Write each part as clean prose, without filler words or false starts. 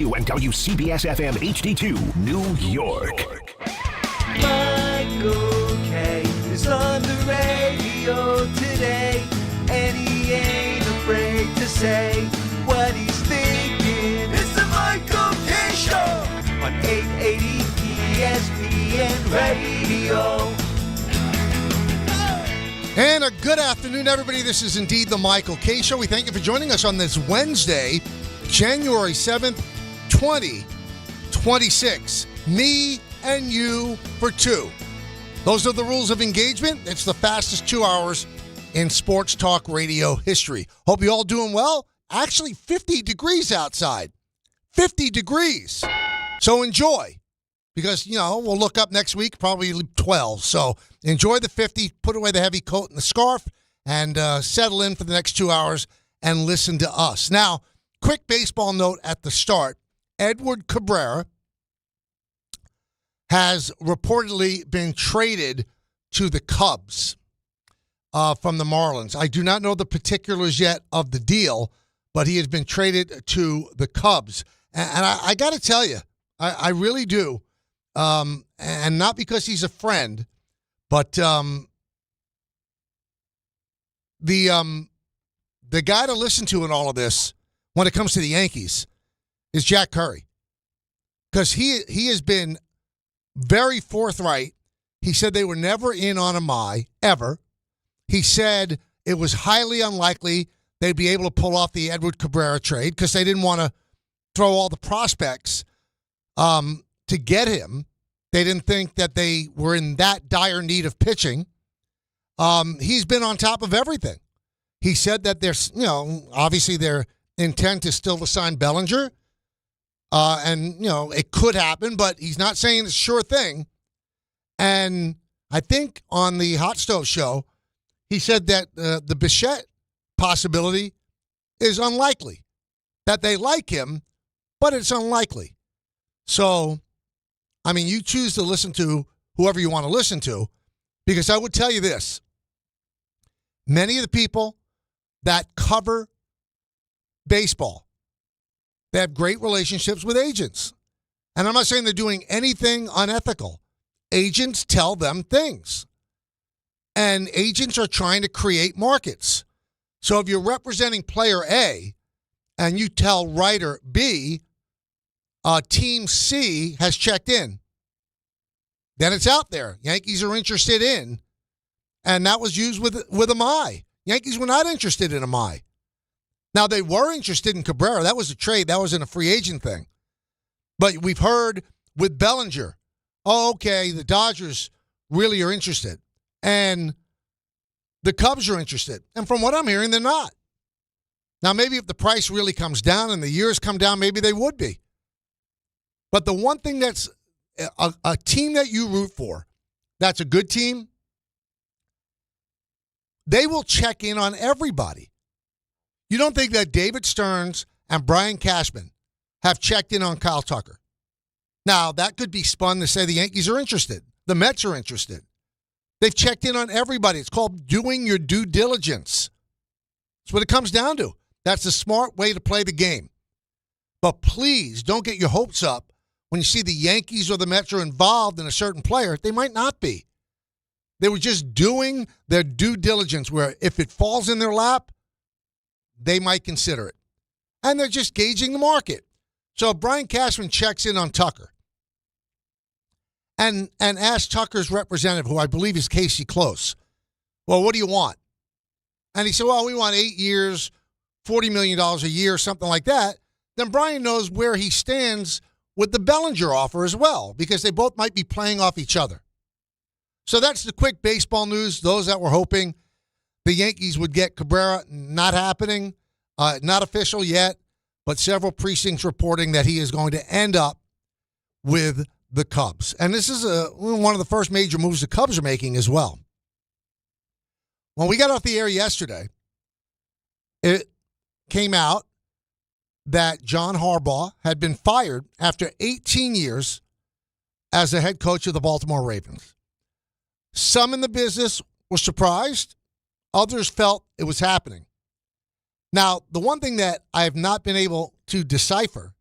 And WCBS-FM HD2, New York. Michael K. is on the radio today, and he ain't afraid to say what he's thinking. It's the Michael K. Show on 880 ESPN Radio. And a good afternoon, everybody. This is indeed the Michael K. Show. We thank you for joining us on this Wednesday, January 7th, 2026. Me and you for two. Those are the rules of engagement. It's the fastest 2 hours in sports talk radio history. Hope you all doing well. Actually, 50 degrees outside. 50 degrees. So enjoy. Because, we'll look up next week, probably 12. So enjoy the 50, put away the heavy coat and the scarf, and settle in for the next 2 hours and listen to us. Now, quick baseball note at the start. Edward Cabrera has reportedly been traded to the Cubs from the Marlins. I do not know the particulars yet of the deal, but he has been traded to the Cubs. And I got to tell you, I really do. And not because he's a friend, but the guy to listen to in all of this when it comes to the Yankees is Jack Curry. Because he has been very forthright. He said they were never in on a MI, ever. He said it was highly unlikely they'd be able to pull off the Edward Cabrera trade because they didn't want to throw all the prospects to get him. They didn't think that they were in that dire need of pitching. He's been on top of everything. He said that there's, obviously their intent is still to sign Bellinger. And, it could happen, but he's not saying it's a sure thing. And I think on the Hot Stove show, he said that the Bichette possibility is unlikely. That they like him, but it's unlikely. So, you choose to listen to whoever you want to listen to, because I would tell you this. Many of the people that cover baseball, they have great relationships with agents. And I'm not saying they're doing anything unethical. Agents tell them things. And agents are trying to create markets. So if you're representing player A and you tell writer B, team C has checked in, then it's out there. Yankees are interested in. And that was used with Amai. Yankees were not interested in Amai. Now, they were interested in Cabrera. That was a trade. That wasn't a free agent thing. But we've heard with Bellinger, okay, the Dodgers really are interested. And the Cubs are interested. And from what I'm hearing, they're not. Now, maybe if the price really comes down and the years come down, maybe they would be. But the one thing that's a team that you root for, that's a good team, they will check in on everybody. You don't think that David Stearns and Brian Cashman have checked in on Kyle Tucker? Now, that could be spun to say the Yankees are interested. The Mets are interested. They've checked in on everybody. It's called doing your due diligence. That's what it comes down to. That's a smart way to play the game. But please don't get your hopes up when you see the Yankees or the Mets are involved in a certain player. They might not be. They were just doing their due diligence where if it falls in their lap, they might consider it. And they're just gauging the market. So if Brian Cashman checks in on Tucker and asks Tucker's representative, who I believe is Casey Close, well, what do you want? And he said, well, we want 8 years, $40 million a year, something like that. Then Brian knows where he stands with the Bellinger offer as well, because they both might be playing off each other. So that's the quick baseball news. Those that were hoping the Yankees would get Cabrera, not happening, not official yet, but several precincts reporting that he is going to end up with the Cubs. And this is one of the first major moves the Cubs are making as well. When we got off the air yesterday, it came out that John Harbaugh had been fired after 18 years as the head coach of the Baltimore Ravens. Some in the business were surprised. Others felt it was happening. Now, the one thing that I have not been able to decipher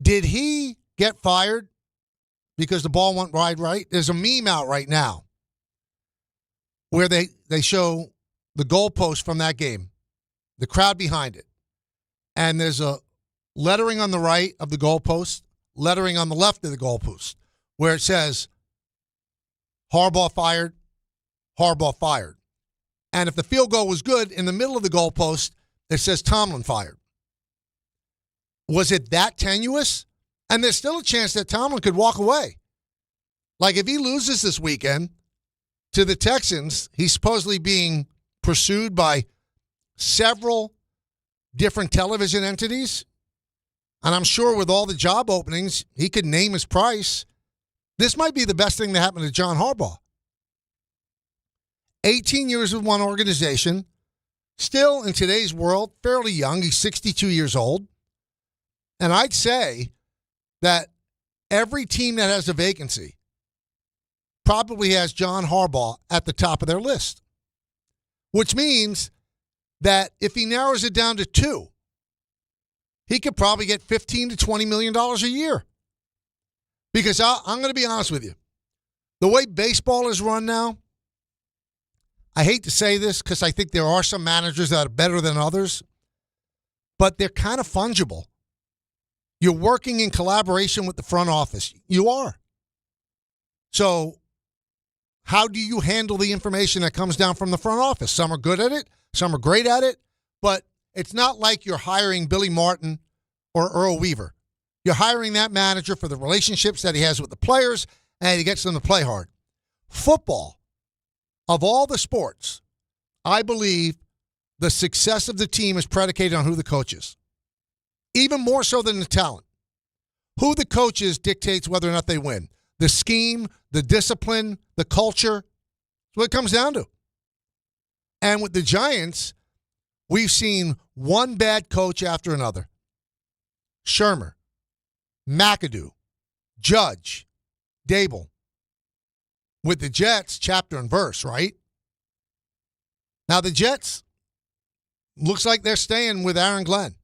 Did he get fired because the ball went wide right? There's a meme out right now where they show the goalpost from that game, the crowd behind it. And there's a lettering on the right of the goalpost, lettering on the left of the goalpost, where it says, Harbaugh fired, Harbaugh fired. And if the field goal was good, in the middle of the goalpost, it says Tomlin fired. Was it that tenuous? And there's still a chance that Tomlin could walk away. Like if he loses this weekend to the Texans, he's supposedly being pursued by several different television entities. And I'm sure with all the job openings, he could name his price. This might be the best thing that happened to John Harbaugh. 18 years with one organization, still in today's world, fairly young. He's 62 years old. And I'd say that every team that has a vacancy probably has John Harbaugh at the top of their list, which means that if he narrows it down to two, he could probably get $15 to $20 million a year. Because I'm going to be honest with you. The way baseball is run now, I hate to say this because I think there are some managers that are better than others, but they're kind of fungible. You're working in collaboration with the front office. You are. So how do you handle the information that comes down from the front office? Some are good at it. Some are great at it. But it's not like you're hiring Billy Martin or Earl Weaver. You're hiring that manager for the relationships that he has with the players, and he gets them to play hard. Football, of all the sports, I believe the success of the team is predicated on who the coach is. Even more so than the talent. Who the coach is dictates whether or not they win. The scheme, the discipline, the culture. That's what it comes down to. And with the Giants, we've seen one bad coach after another. Shermer, McAdoo, Judge, Dable. With the Jets, chapter and verse, right? Now the Jets, looks like they're staying with Aaron Glenn.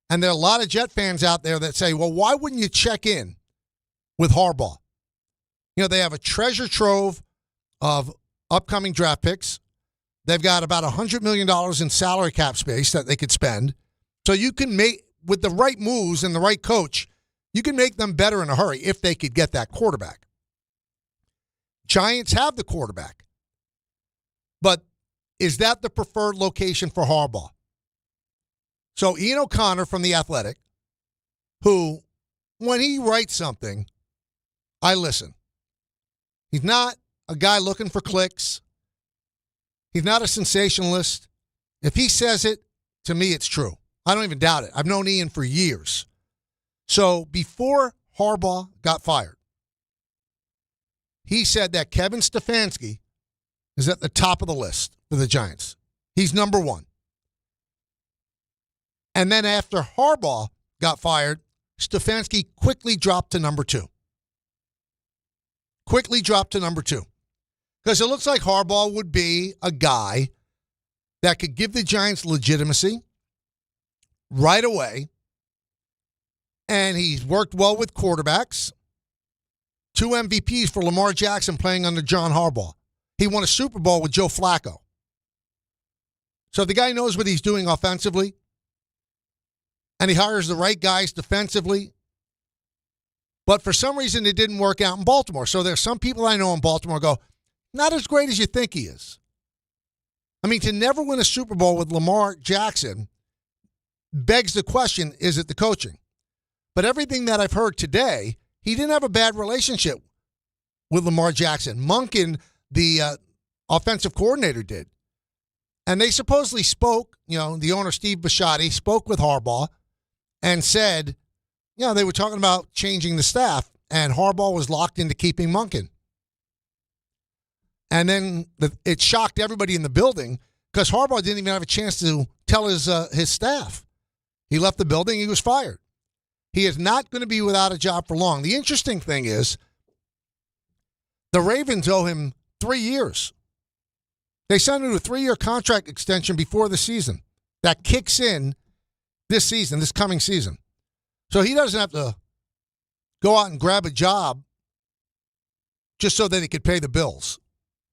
And there are a lot of Jet fans out there that say, well, why wouldn't you check in with Harbaugh? You know, they have a treasure trove of upcoming draft picks. They've got about $100 million in salary cap space that they could spend. So you can make, with the right moves and the right coach, you can make them better in a hurry if they could get that quarterback. Giants have the quarterback. But is that the preferred location for Harbaugh? So Ian O'Connor from The Athletic, who, when he writes something, I listen. He's not a guy looking for clicks. He's not a sensationalist. If he says it, to me, it's true. I don't even doubt it. I've known Ian for years. So before Harbaugh got fired, he said that Kevin Stefanski is at the top of the list for the Giants. He's number one. And then after Harbaugh got fired, Stefanski quickly dropped to number two. Quickly dropped to number two. Because it looks like Harbaugh would be a guy that could give the Giants legitimacy right away. And he's worked well with quarterbacks. 2 MVPs for Lamar Jackson playing under John Harbaugh. He won a Super Bowl with Joe Flacco. So the guy knows what he's doing offensively. And he hires the right guys defensively. But for some reason, it didn't work out in Baltimore. So there's some people I know in Baltimore go, not as great as you think he is. I mean, to never win a Super Bowl with Lamar Jackson begs the question, is it the coaching? But everything that I've heard today, he didn't have a bad relationship with Lamar Jackson. Monken, the offensive coordinator, did. And they supposedly spoke, the owner, Steve Bisciotti, spoke with Harbaugh and said, they were talking about changing the staff, and Harbaugh was locked into keeping Monken. And then it shocked everybody in the building because Harbaugh didn't even have a chance to tell his staff. He left the building. He was fired. He is not going to be without a job for long. The interesting thing is the Ravens owe him 3 years. They signed him to a 3-year contract extension before the season. That kicks in this season, this coming season. So he doesn't have to go out and grab a job just so that he could pay the bills.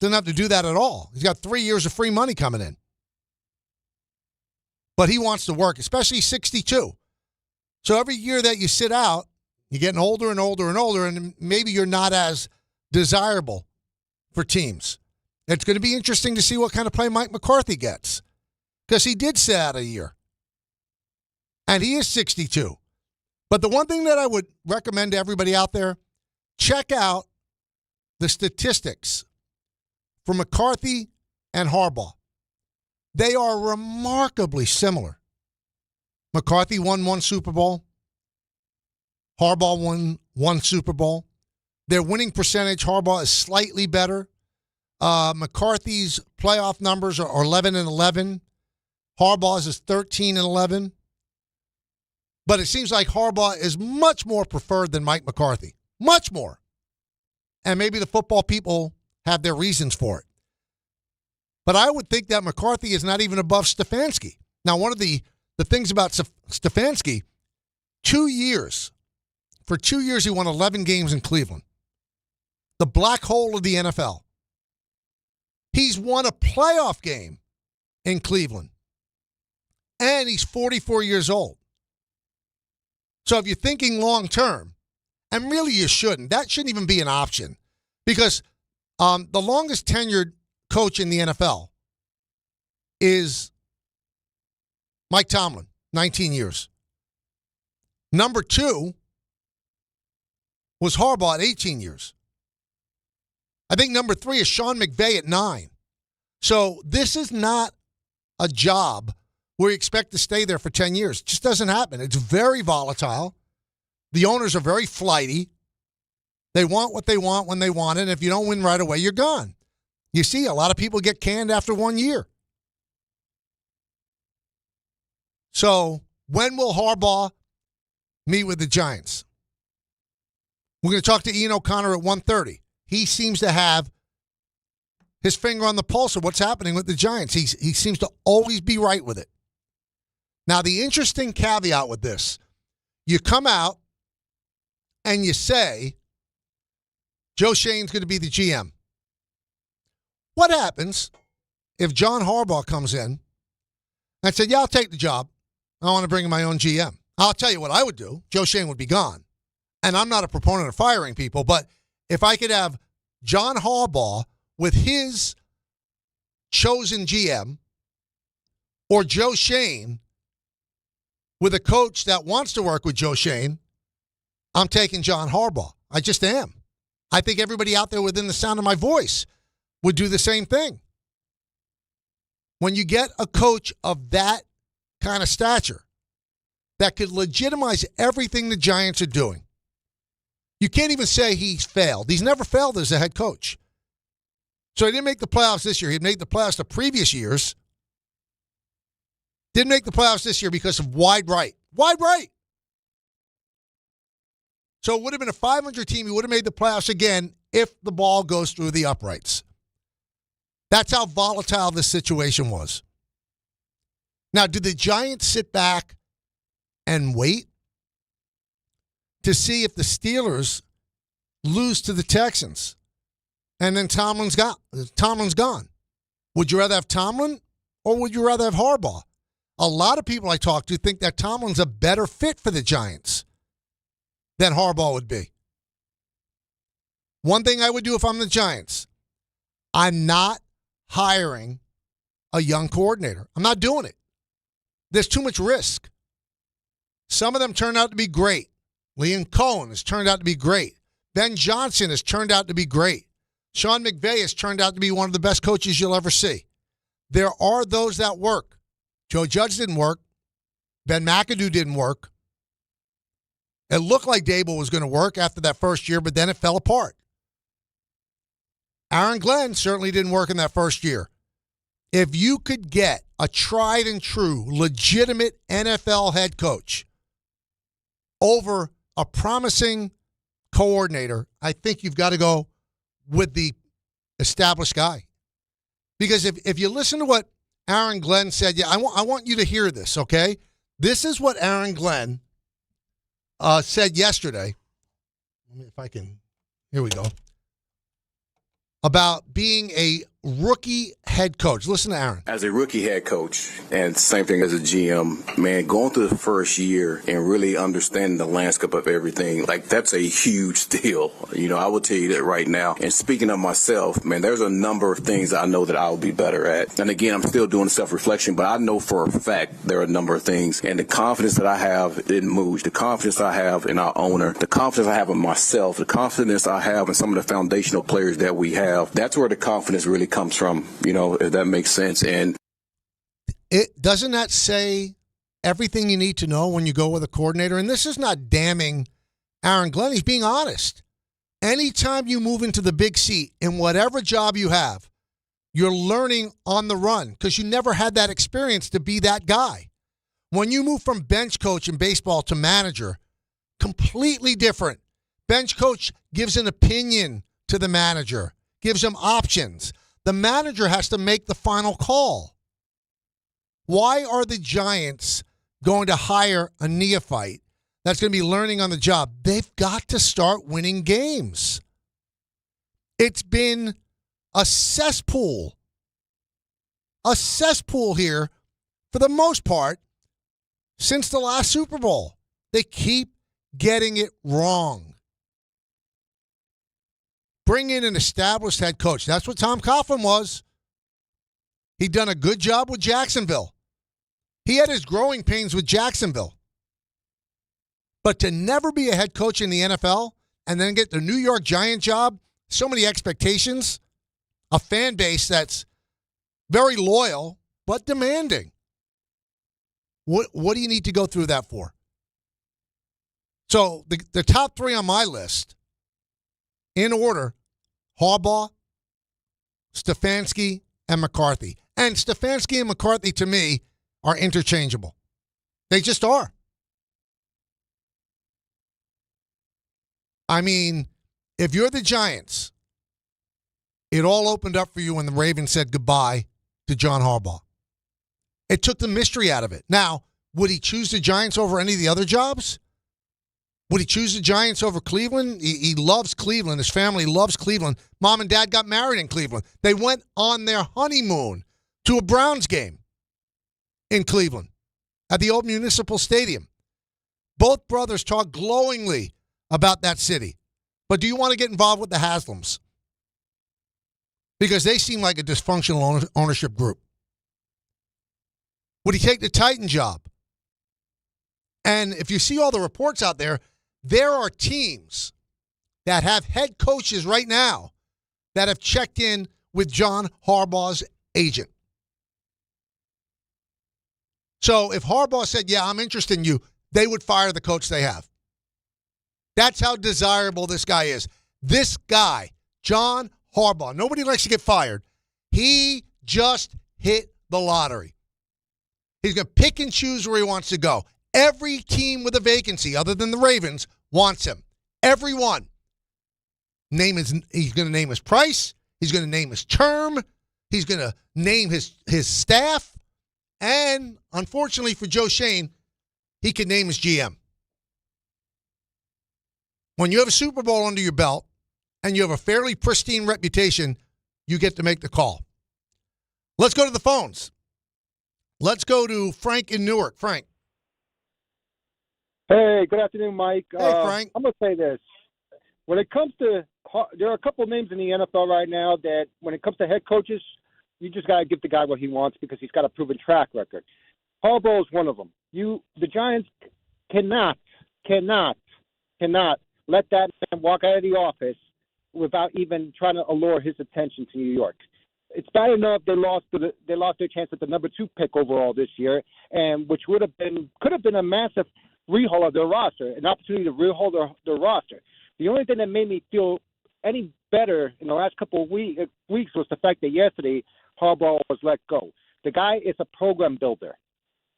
Doesn't have to do that at all. He's got 3 years of free money coming in. But he wants to work, especially 62. So every year that you sit out, you're getting older and older and older, and maybe you're not as desirable for teams. It's going to be interesting to see what kind of play Mike McCarthy gets, because he did sit out a year. And he is 62. But the one thing that I would recommend to everybody out there, check out the statistics for McCarthy and Harbaugh. They are remarkably similar. McCarthy won 1 Super Bowl. Harbaugh won 1 Super Bowl. Their winning percentage, Harbaugh is slightly better. McCarthy's playoff numbers are 11-11. Harbaugh's is 13-11. But it seems like Harbaugh is much more preferred than Mike McCarthy. Much more. And maybe the football people have their reasons for it. But I would think that McCarthy is not even above Stefanski. Now, one of the things about Stefanski, 2 years. For 2 years, he won 11 games in Cleveland. The black hole of the NFL. He's won a playoff game in Cleveland. And he's 44 years old. So if you're thinking long term, and really you shouldn't, that shouldn't even be an option. Because the longest tenured coach in the NFL is Mike Tomlin, 19 years. Number 2 was Harbaugh at 18 years. I think number 3 is Sean McVay at 9. So this is not a job where you expect to stay there for 10 years. It just doesn't happen. It's very volatile. The owners are very flighty. They want what they want when they want it. And if you don't win right away, you're gone. You see, a lot of people get canned after 1 year. So when will Harbaugh meet with the Giants? We're going to talk to Ian O'Connor at 1:30. He seems to have his finger on the pulse of what's happening with the Giants. He seems to always be right with it. Now, the interesting caveat with this, you come out and you say, Joe Schoen's going to be the GM. What happens if John Harbaugh comes in and said, yeah, I'll take the job. I want to bring in my own GM. I'll tell you what I would do. Joe Schoen would be gone. And I'm not a proponent of firing people, but if I could have John Harbaugh with his chosen GM or Joe Schoen with a coach that wants to work with Joe Schoen, I'm taking John Harbaugh. I just am. I think everybody out there within the sound of my voice would do the same thing. When you get a coach of that kind of stature that could legitimize everything the Giants are doing, you can't even say he's failed. He's never failed as a head coach. So he didn't make the playoffs this year. He made the playoffs the previous years. Didn't make the playoffs this year because of wide right. Wide right. So it would have been a 500 team. He would have made the playoffs again if the ball goes through the uprights. That's how volatile this situation was. Now, did the Giants sit back and wait to see if the Steelers lose to the Texans and then Tomlin's gone? Would you rather have Tomlin or would you rather have Harbaugh? A lot of people I talk to think that Tomlin's a better fit for the Giants than Harbaugh would be. One thing I would do if I'm the Giants, I'm not hiring a young coordinator. I'm not doing it. There's too much risk. Some of them turned out to be great. Liam Cohen has turned out to be great. Ben Johnson has turned out to be great. Sean McVay has turned out to be one of the best coaches you'll ever see. There are those that work. Joe Judge didn't work. Ben McAdoo didn't work. It looked like Dable was going to work after that first year, but then it fell apart. Aaron Glenn certainly didn't work in that first year. If you could get a tried and true, legitimate NFL head coach over a promising coordinator, I think you've got to go with the established guy. Because if you listen to what Aaron Glenn said, I want you to hear this, okay? This is what Aaron Glenn said yesterday, if I can, here we go, about being a rookie head coach. Listen to Aaron. As a rookie head coach, and same thing as a GM, man, going through the first year and really understanding the landscape of everything, like that's a huge deal. You know, I will tell you that right now. And speaking of myself, man, there's a number of things I know that I'll be better at. And again, I'm still doing self-reflection, but I know for a fact there are a number of things. And the confidence that I have in Mooj, the confidence I have in our owner, the confidence I have in myself, the confidence I have in some of the foundational players that we have, that's where the confidence really comes from, you know, if that makes sense. And it doesn't that say everything you need to know when you go with a coordinator? And this is not damning Aaron Glenn. He's being honest. Anytime you move into the big seat in whatever job you have, you're learning on the run because you never had that experience to be that guy. When you move from bench coach in baseball to manager, completely different. Bench coach gives an opinion to the manager, gives him options. The manager has to make the final call. Why are the Giants going to hire a neophyte that's going to be learning on the job? They've got to start winning games. It's been a cesspool here for the most part since the last Super Bowl. They keep getting it wrong. Bring in an established head coach. That's what Tom Coughlin was. He'd done a good job with Jacksonville. He had his growing pains with Jacksonville. But to never be a head coach in the NFL and then get the New York Giant job, so many expectations, a fan base that's very loyal but demanding. What do you need to go through that for? So the top three on my list, in order, Harbaugh, Stefanski, and McCarthy. And Stefanski and McCarthy, to me, are interchangeable. They just are. I mean, if you're the Giants, it all opened up for you when the Ravens said goodbye to John Harbaugh. It took the mystery out of it. Now, would he choose the Giants over any of the other jobs? Would he choose the Giants over Cleveland? He loves Cleveland. His family loves Cleveland. Mom and Dad got married in Cleveland. They went on their honeymoon to a Browns game in Cleveland at the old Municipal Stadium. Both brothers talk glowingly about that city. But do you want to get involved with the Haslams? Because they seem like a dysfunctional ownership group. Would he take the Titan job? And if you see all the reports out there, there are teams that have head coaches right now that have checked in with John Harbaugh's agent. So if Harbaugh said, yeah, I'm interested in you, they would fire the coach they have. That's how desirable this guy is. This guy, John Harbaugh, nobody likes to get fired. He just hit the lottery. He's going to pick and choose where he wants to go. Every team with a vacancy, other than the Ravens, wants him. Everyone. He's going to name his price. He's going to name his term. He's going to name his staff. And, unfortunately for Joe Schoen, he can name his GM. When you have a Super Bowl under your belt and you have a fairly pristine reputation, you get to make the call. Let's go to the phones. Let's go to Frank in Newark. Frank. Hey, good afternoon, Mike. Hey, Frank. I'm going to say this. When it comes to – there are a couple of names in the NFL right now that when it comes to head coaches, you just got to give the guy what he wants because he's got a proven track record. Harbaugh is one of them. The Giants cannot let that man walk out of the office without even trying to allure his attention to New York. It's bad enough they lost their chance at the number 2 pick overall this year, and which could have been a massive rehaul of their roster, an opportunity to rehaul their roster. The only thing that made me feel any better in the last couple of weeks was the fact that yesterday Harbaugh was let go. The guy is a program builder.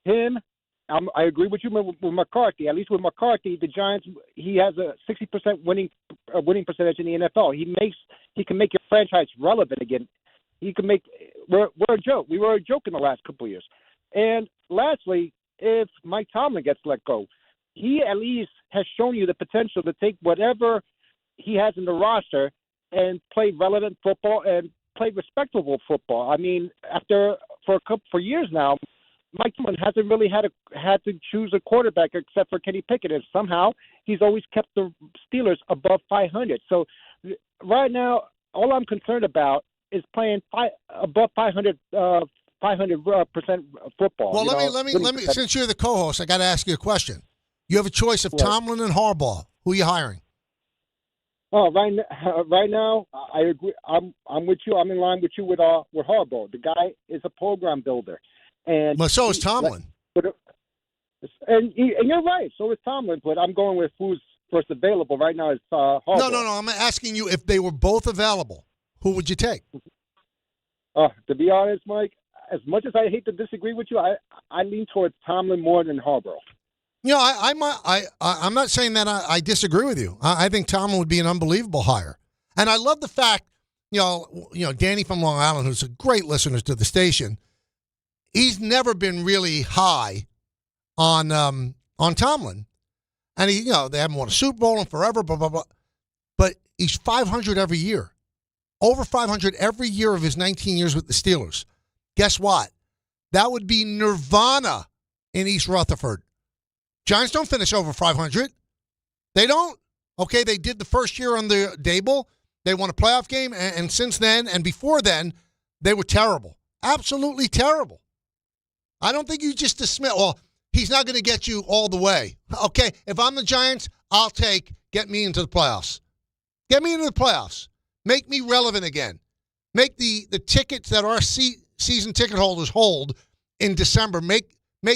I agree with you with McCarthy. At least with McCarthy, the Giants, he has a 60% winning percentage in the NFL. He can make your franchise relevant again. We're a joke. We were a joke in the last couple of years. And lastly, if Mike Tomlin gets let go, he at least has shown you the potential to take whatever he has in the roster and play relevant football and play respectable football. I mean, for years now, Mike Tomlin hasn't really had to choose a quarterback except for Kenny Pickett, and somehow he's always kept the Steelers above 500. So right now, all I'm concerned about is playing above 500% football. Well, let me. Since you're the co-host, I got to ask you a question. You have a choice of Right. Tomlin and Harbaugh. Who are you hiring? Oh, right now, I agree. I'm with you. I'm in line with you with Harbaugh. The guy is a program builder, and Well, so is Tomlin. And you're right. So is Tomlin. But I'm going with who's first available right now. Is Harbaugh. No. I'm asking you if they were both available, who would you take? To be honest, Mike, as much as I hate to disagree with you, I lean towards Tomlin more than Harbaugh. You know, I'm not saying that I disagree with you. I think Tomlin would be an unbelievable hire, and I love the fact, you know, Danny from Long Island, who's a great listener to the station, he's never been really high on Tomlin, and they haven't won a Super Bowl in forever, blah blah blah, but he's 500 every year, over 500 every year of his 19 years with the Steelers. Guess what? That would be nirvana in East Rutherford. Giants don't finish over 500. They don't. Okay, they did the first year on the Dable. They won a playoff game, and since then and before then, they were terrible. Absolutely terrible. I don't think you just dismiss, well, he's not going to get you all the way. Okay, if I'm the Giants, I'll get me into the playoffs. Get me into the playoffs. Make me relevant again. Make the tickets that our season ticket holders hold in December, make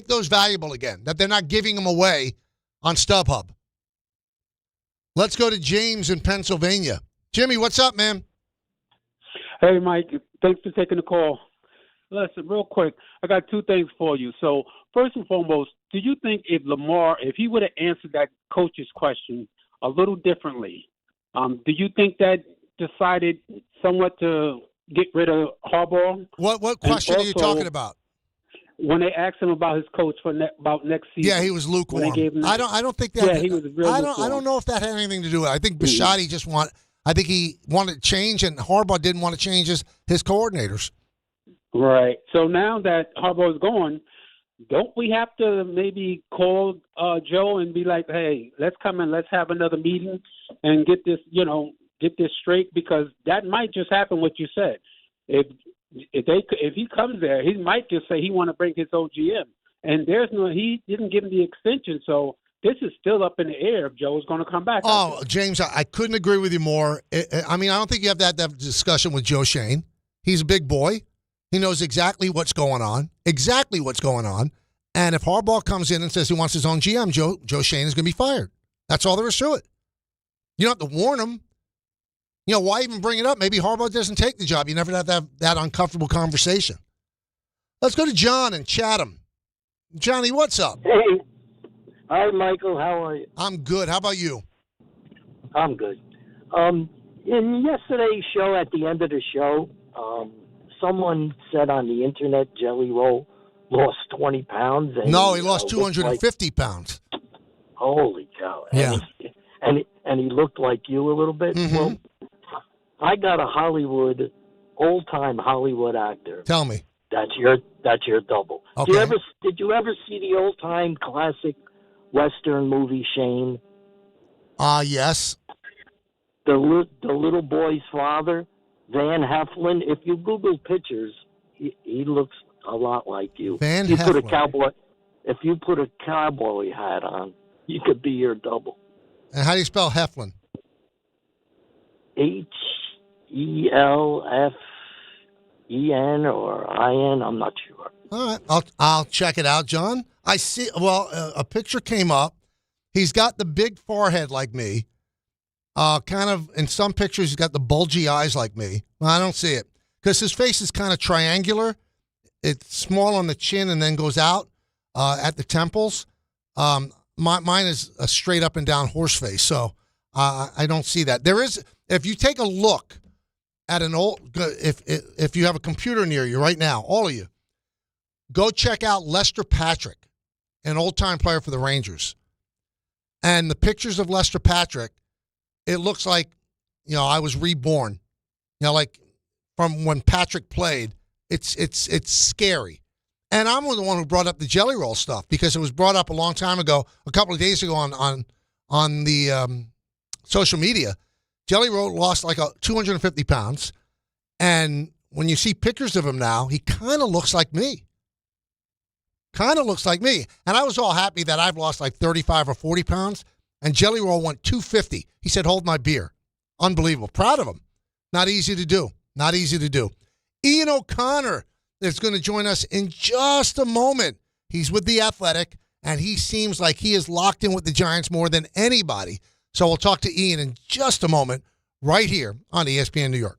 those valuable again, that they're not giving them away on StubHub. Let's go to James in Pennsylvania. Jimmy, what's up, man? Hey, Mike. Thanks for taking the call. Listen, real quick, I got two things for you. So, first and foremost, do you think if he would have answered that coach's question a little differently, do you think that decided somewhat to get rid of Harbaugh? What question are you talking about? When they asked him about his coach for about next season, yeah, he was lukewarm. I don't think that. Yeah, he was real lukewarm. I don't know if that had anything to do with it. I think Bisciotti I think he wanted to change, and Harbaugh didn't want to change his coordinators. Right. So now that Harbaugh is gone, don't we have to maybe call Joe and be like, "Hey, let's come in, let's have another meeting and get this straight," because that might just happen. What you said, if he comes there, he might just say he want to bring his own GM, and he didn't give him the extension, so this is still up in the air if Joe is going to come back. Oh, James, I couldn't agree with you more. I mean, I don't think you have that discussion with Joe Schoen. He's a big boy. He knows exactly what's going on. And if Harbaugh comes in and says he wants his own GM, Joe Schoen is going to be fired. That's all there is to it. You don't have to warn him. You know, why even bring it up? Maybe Harbaugh doesn't take the job. You never have to have that uncomfortable conversation. Let's go to John in Chatham. Johnny, what's up? Hey. Hi, Michael. How are you? I'm good. How about you? I'm good. In yesterday's show, at the end of the show, someone said on the internet Jelly Roll lost 20 pounds. And, no, he lost 250 pounds. Holy cow. Yeah. And he looked like you a little bit. Mm-hmm. Well, I got a old-time Hollywood actor. Tell me. That's your double. Okay. Did you ever see the old-time classic Western movie Shane? Yes. The little boy's father, Van Heflin. If you Google pictures, he looks a lot like you. Van If Heflin. If you put a cowboy hat on, you could be your double. And how do you spell Heflin? Helfen or IN. I'm not sure. All right, I'll check it out, John. I see. Well, a picture came up. He's got the big forehead like me. Kind of in some pictures, he's got the bulgy eyes like me. Well, I don't see it because his face is kind of triangular. It's small on the chin and then goes out at the temples. Mine is a straight up and down horse face, so I don't see that. There is, if you take a look at an old, if you have a computer near you right now, all of you, go check out Lester Patrick, an old-time player for the Rangers. And the pictures of Lester Patrick, it looks like, I was reborn. Like from when Patrick played, it's scary. And I'm the one who brought up the Jelly Roll stuff because it was brought up a long time ago, a couple of days ago on the social media. Jelly Roll lost like 250 pounds. And when you see pictures of him now, he kind of looks like me. And I was all happy that I've lost like 35 or 40 pounds. And Jelly Roll went 250. He said, hold my beer. Unbelievable. Proud of him. Not easy to do. Ian O'Connor is going to join us in just a moment. He's with The Athletic, and he seems like he is locked in with the Giants more than anybody. So we'll talk to Ian in just a moment right here on ESPN New York.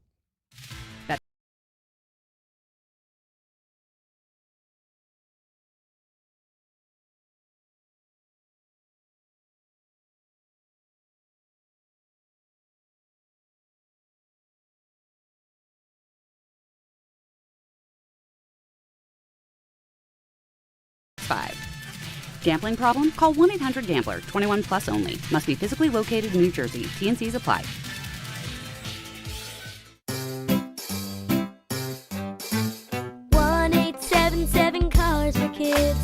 Gambling problem? Call 1-800-GAMBLER. 21 plus only. Must be physically located in New Jersey. T&Cs apply. Cars for Kids.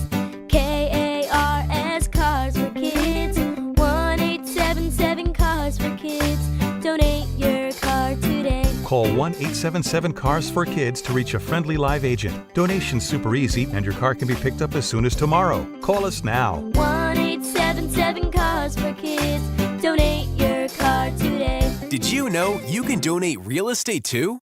KARS Cars for Kids. 1-877 Cars for Kids. Donate your car today. Call 1-877-CARS for Kids to reach a friendly live agent. Donation's super easy, and your car can be picked up as soon as tomorrow. Call us now. 1-877 Cars for Kids. Donate your car today. Did you know you can donate real estate too?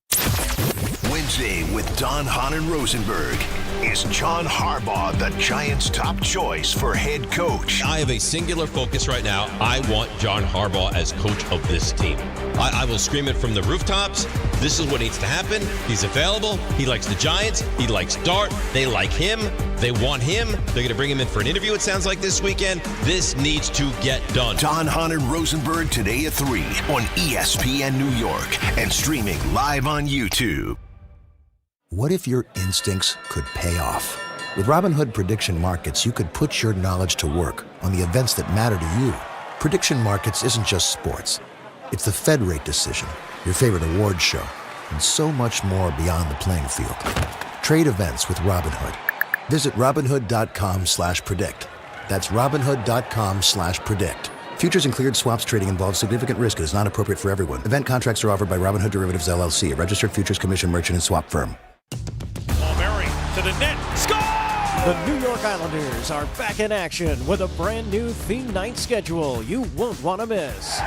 Wednesday with Don, Hahn, and Rosenberg. Is John Harbaugh the Giants' top choice for head coach? I have a singular focus right now. I want John Harbaugh as coach of this team. I will scream it from the rooftops. This is what needs to happen. He's available. He likes the Giants. He likes Dart. They like him. They want him. They're going to bring him in for an interview, it sounds like, this weekend. This needs to get done. Don, Hahn, and Rosenberg today at 3 on ESPN New York and streaming live on YouTube. What if your instincts could pay off? With Robinhood Prediction Markets, you could put your knowledge to work on the events that matter to you. Prediction Markets isn't just sports. It's the Fed rate decision, your favorite awards show, and so much more beyond the playing field. Trade events with Robinhood. Visit Robinhood.com/predict. That's Robinhood.com/predict. Futures and cleared swaps trading involves significant risk and is not appropriate for everyone. Event contracts are offered by Robinhood Derivatives LLC, a registered futures commission merchant and swap firm. Murray to the net. Score! The New York Islanders are back in action with a brand new theme night schedule you won't want to miss.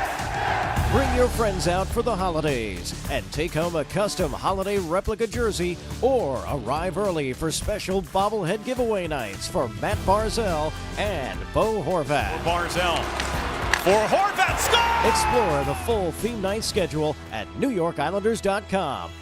Bring your friends out for the holidays and take home a custom holiday replica jersey or arrive early for special bobblehead giveaway nights for Matt Barzell and Bo Horvat. Barzell for Horvat, score! Explore the full theme night schedule at NewYorkIslanders.com.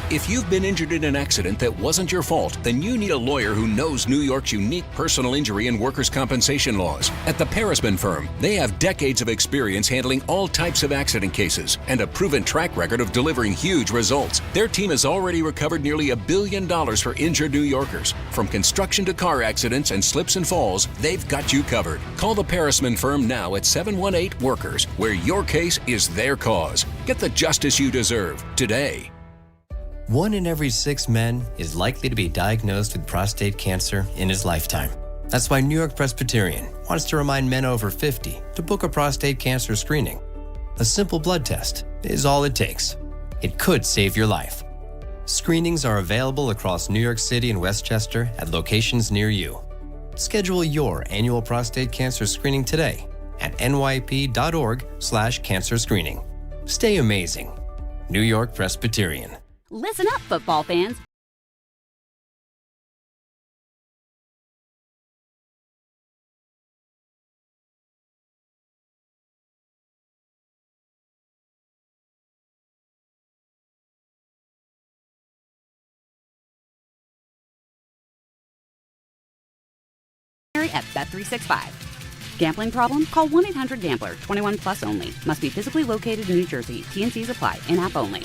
If you've been injured in an accident that wasn't your fault, then you need a lawyer who knows New York's unique personal injury and workers' compensation laws. At the Parisman Firm, they have decades of experience handling all types of accident cases and a proven track record of delivering huge results. Their team has already recovered nearly $1 billion for injured New Yorkers. From construction to car accidents and slips and falls, they've got you covered. Call the Parisman Firm now at 718-WORKERS, where your case is their cause. Get the justice you deserve today. 1 in every 6 men is likely to be diagnosed with prostate cancer in his lifetime. That's why New York Presbyterian wants to remind men over 50 to book a prostate cancer screening. A simple blood test is all it takes. It could save your life. Screenings are available across New York City and Westchester at locations near you. Schedule your annual prostate cancer screening today at nyp.org/cancer screening. Stay amazing. New York Presbyterian. Listen up, football fans. At Bet365. Gambling problem? Call 1-800-GAMBLER. 21 plus only. Must be physically located in New Jersey. T&Cs apply. In-app only.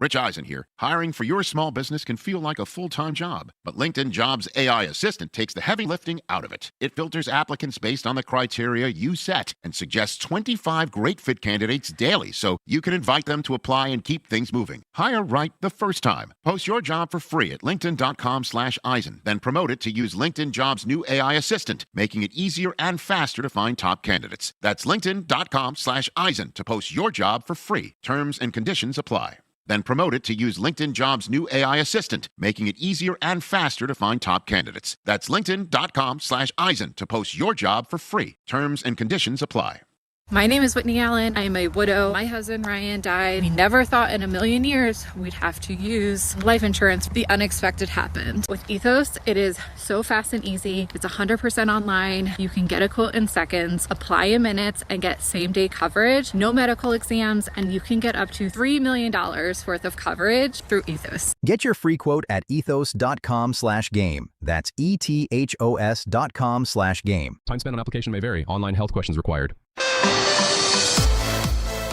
Rich Eisen here. Hiring for your small business can feel like a full-time job, but LinkedIn Jobs AI Assistant takes the heavy lifting out of it. It filters applicants based on the criteria you set and suggests 25 great fit candidates daily so you can invite them to apply and keep things moving. Hire right the first time. Post your job for free at linkedin.com/Eisen, then promote it to use LinkedIn Jobs' new AI Assistant, making it easier and faster to find top candidates. That's linkedin.com/Eisen to post your job for free. Terms and conditions apply. Then promote it to use LinkedIn Jobs' new AI Assistant, making it easier and faster to find top candidates. That's linkedin.com/Eisen to post your job for free. Terms and conditions apply. My name is Whitney Allen. I am a widow. My husband Ryan died. We never thought in a million years we'd have to use life insurance. The unexpected happened. With Ethos, it is so fast and easy. It's 100% online. You can get a quote in seconds, apply in minutes, and get same-day coverage. No medical exams, and you can get up to $3 million worth of coverage through Ethos. Get your free quote at ethos.com/game. That's ETHOS.com/game. Time spent on application may vary. Online health questions required.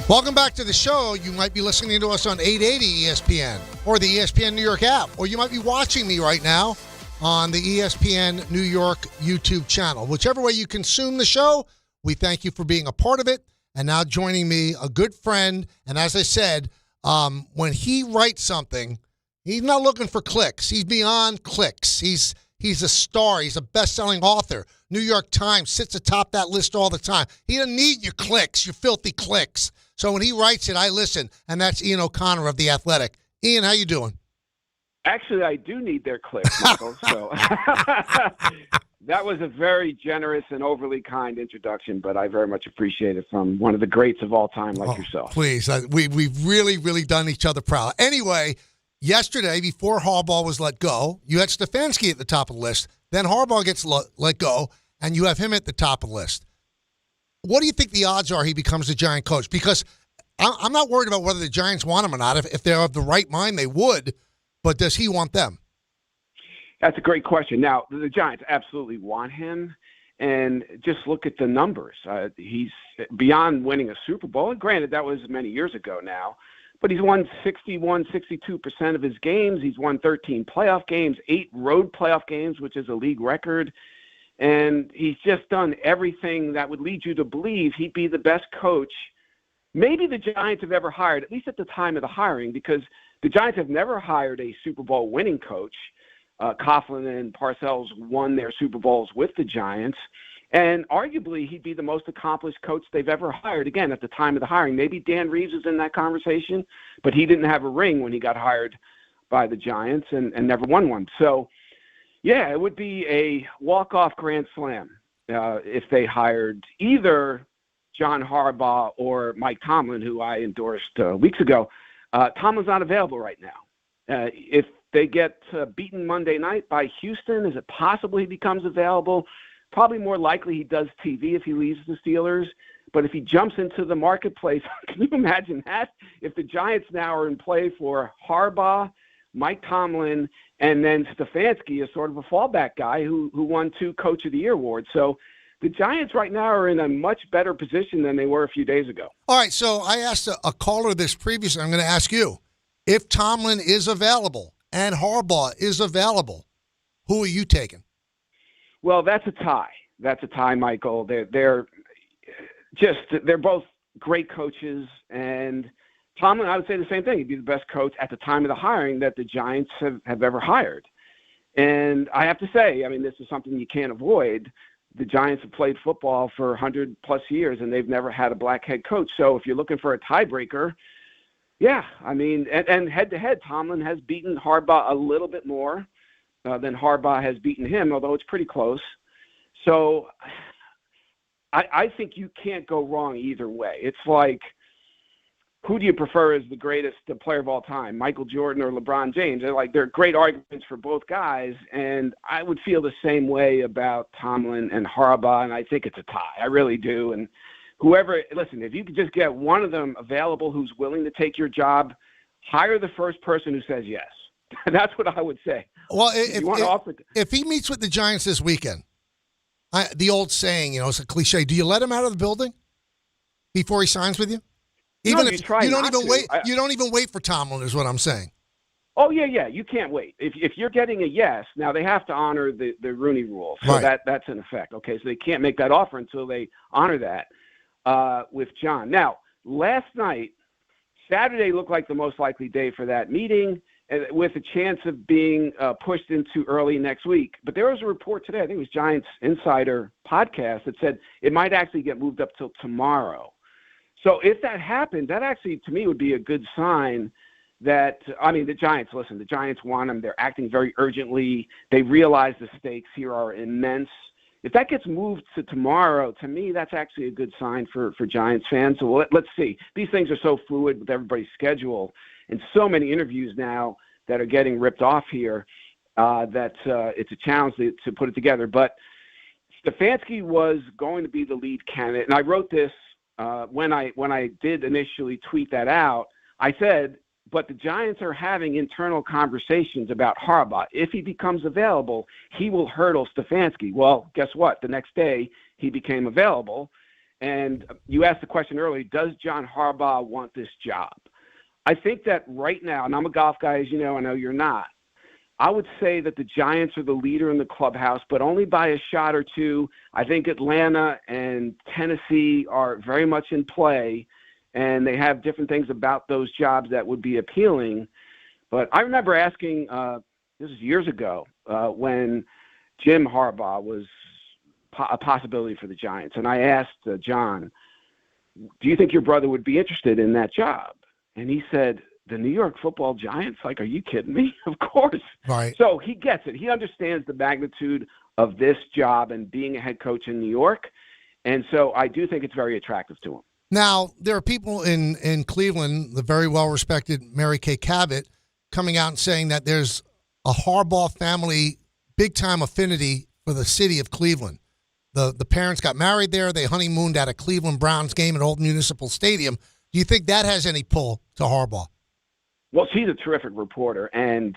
Welcome back to the show. You might be listening to us on 880 ESPN or the ESPN New York app, or you might be watching me right now on the ESPN New York YouTube channel. Whichever way you consume the show, we thank you for being a part of it. And now joining me, a good friend. And as I said, when he writes something, he's not looking for clicks. He's beyond clicks. He's a star. He's a best-selling author. New York Times sits atop that list all the time. He doesn't need your clicks, your filthy clicks. So when he writes it, I listen, and that's Ian O'Connor of The Athletic. Ian, how you doing? Actually, I do need their clicks, Michael. So that was a very generous and overly kind introduction, but I very much appreciate it from one of the greats of all time like yourself. Please. We've really, really done each other proud. Anyway, yesterday, before Harbaugh was let go, you had Stefanski at the top of the list. Then Harbaugh gets let go, and you have him at the top of the list. What do you think the odds are he becomes the Giant coach? Because I'm not worried about whether the Giants want him or not. If they're of the right mind, they would. But does he want them? That's a great question. Now, the Giants absolutely want him. And just look at the numbers. He's beyond winning a Super Bowl. And granted, that was many years ago now. But he's won 62% of his games. He's won 13 playoff games, 8 road playoff games, which is a league record. And he's just done everything that would lead you to believe he'd be the best coach maybe the Giants have ever hired, at least at the time of the hiring, because the Giants have never hired a Super Bowl winning coach. Coughlin and Parcells won their Super Bowls with the Giants. And arguably, he'd be the most accomplished coach they've ever hired, again, at the time of the hiring. Maybe Dan Reeves is in that conversation, but he didn't have a ring when he got hired by the Giants and never won one. So, yeah, it would be a walk-off grand slam if they hired either John Harbaugh or Mike Tomlin, who I endorsed weeks ago. Tomlin's not available right now. If they get beaten Monday night by Houston, is it possible he becomes available? Probably more likely he does TV if he leaves the Steelers. But if he jumps into the marketplace, can you imagine that? If the Giants now are in play for Harbaugh, Mike Tomlin, and then Stefanski is sort of a fallback guy who won 2 Coach of the Year awards. So the Giants right now are in a much better position than they were a few days ago. All right, so I asked a caller this previously. I'm going to ask you. If Tomlin is available and Harbaugh is available, who are you taking? Well, that's a tie. That's a tie, Michael. They're both great coaches, and Tomlin, I would say the same thing. He'd be the best coach at the time of the hiring that the Giants have ever hired. And I have to say, I mean, this is something you can't avoid. The Giants have played football for 100-plus years, and they've never had a black head coach. So if you're looking for a tiebreaker, yeah, I mean, and head-to-head, Tomlin has beaten Harbaugh a little bit more than Harbaugh has beaten him, although it's pretty close. So I think you can't go wrong either way. It's like, who do you prefer as the greatest player of all time, Michael Jordan or LeBron James? They're great arguments for both guys, and I would feel the same way about Tomlin and Harbaugh, and I think it's a tie. I really do. And listen, if you could just get one of them available who's willing to take your job, hire the first person who says yes. That's what I would say. Well, if he meets with the Giants this weekend, the old saying, it's a cliche, do you let him out of the building before he signs with you? Even No, if you try you don't not even to. wait, you don't even wait for Tomlin, is what I'm saying. Oh yeah, you can't wait. If you're getting a yes, now they have to honor the Rooney Rule, so Right. that's in effect. Okay, so they can't make that offer until they honor that with John. Now, last night, Saturday looked like the most likely day for that meeting, with a chance of being pushed into early next week. But there was a report today, I think it was Giants Insider podcast, that said it might actually get moved up till tomorrow. So if that happened, that actually, to me, would be a good sign that, I mean, the Giants want him. They're acting very urgently. They realize the stakes here are immense. If that gets moved to tomorrow, to me, that's actually a good sign for Giants fans. So let's see. These things are so fluid with everybody's schedule and so many interviews now that are getting ripped off here that it's a challenge to put it together. But Stefanski was going to be the lead candidate. And I wrote this when I did initially tweet that out. I said, but the Giants are having internal conversations about Harbaugh. If he becomes available, he will hurdle Stefanski. Well, guess what? The next day, he became available. And you asked the question earlier, does John Harbaugh want this job? I think that right now, and I'm a golf guy, as you know, I know you're not, I would say that the Giants are the leader in the clubhouse, but only by a shot or two. I think Atlanta and Tennessee are very much in play, and they have different things about those jobs that would be appealing. But I remember asking, this is years ago, when Jim Harbaugh was a possibility for the Giants. And I asked John, do you think your brother would be interested in that job? And he said, the New York Football Giants? Like, are you kidding me? Of course. Right. So he gets it. He understands the magnitude of this job and being a head coach in New York. And so I do think it's very attractive to him. Now, there are people in Cleveland, the very well-respected Mary Kay Cabot, coming out and saying that there's a Harbaugh family big-time affinity for the city of Cleveland. The parents got married there. They honeymooned at a Cleveland Browns game at Old Municipal Stadium. Do you think that has any pull to Harbaugh? Well, she's a terrific reporter, and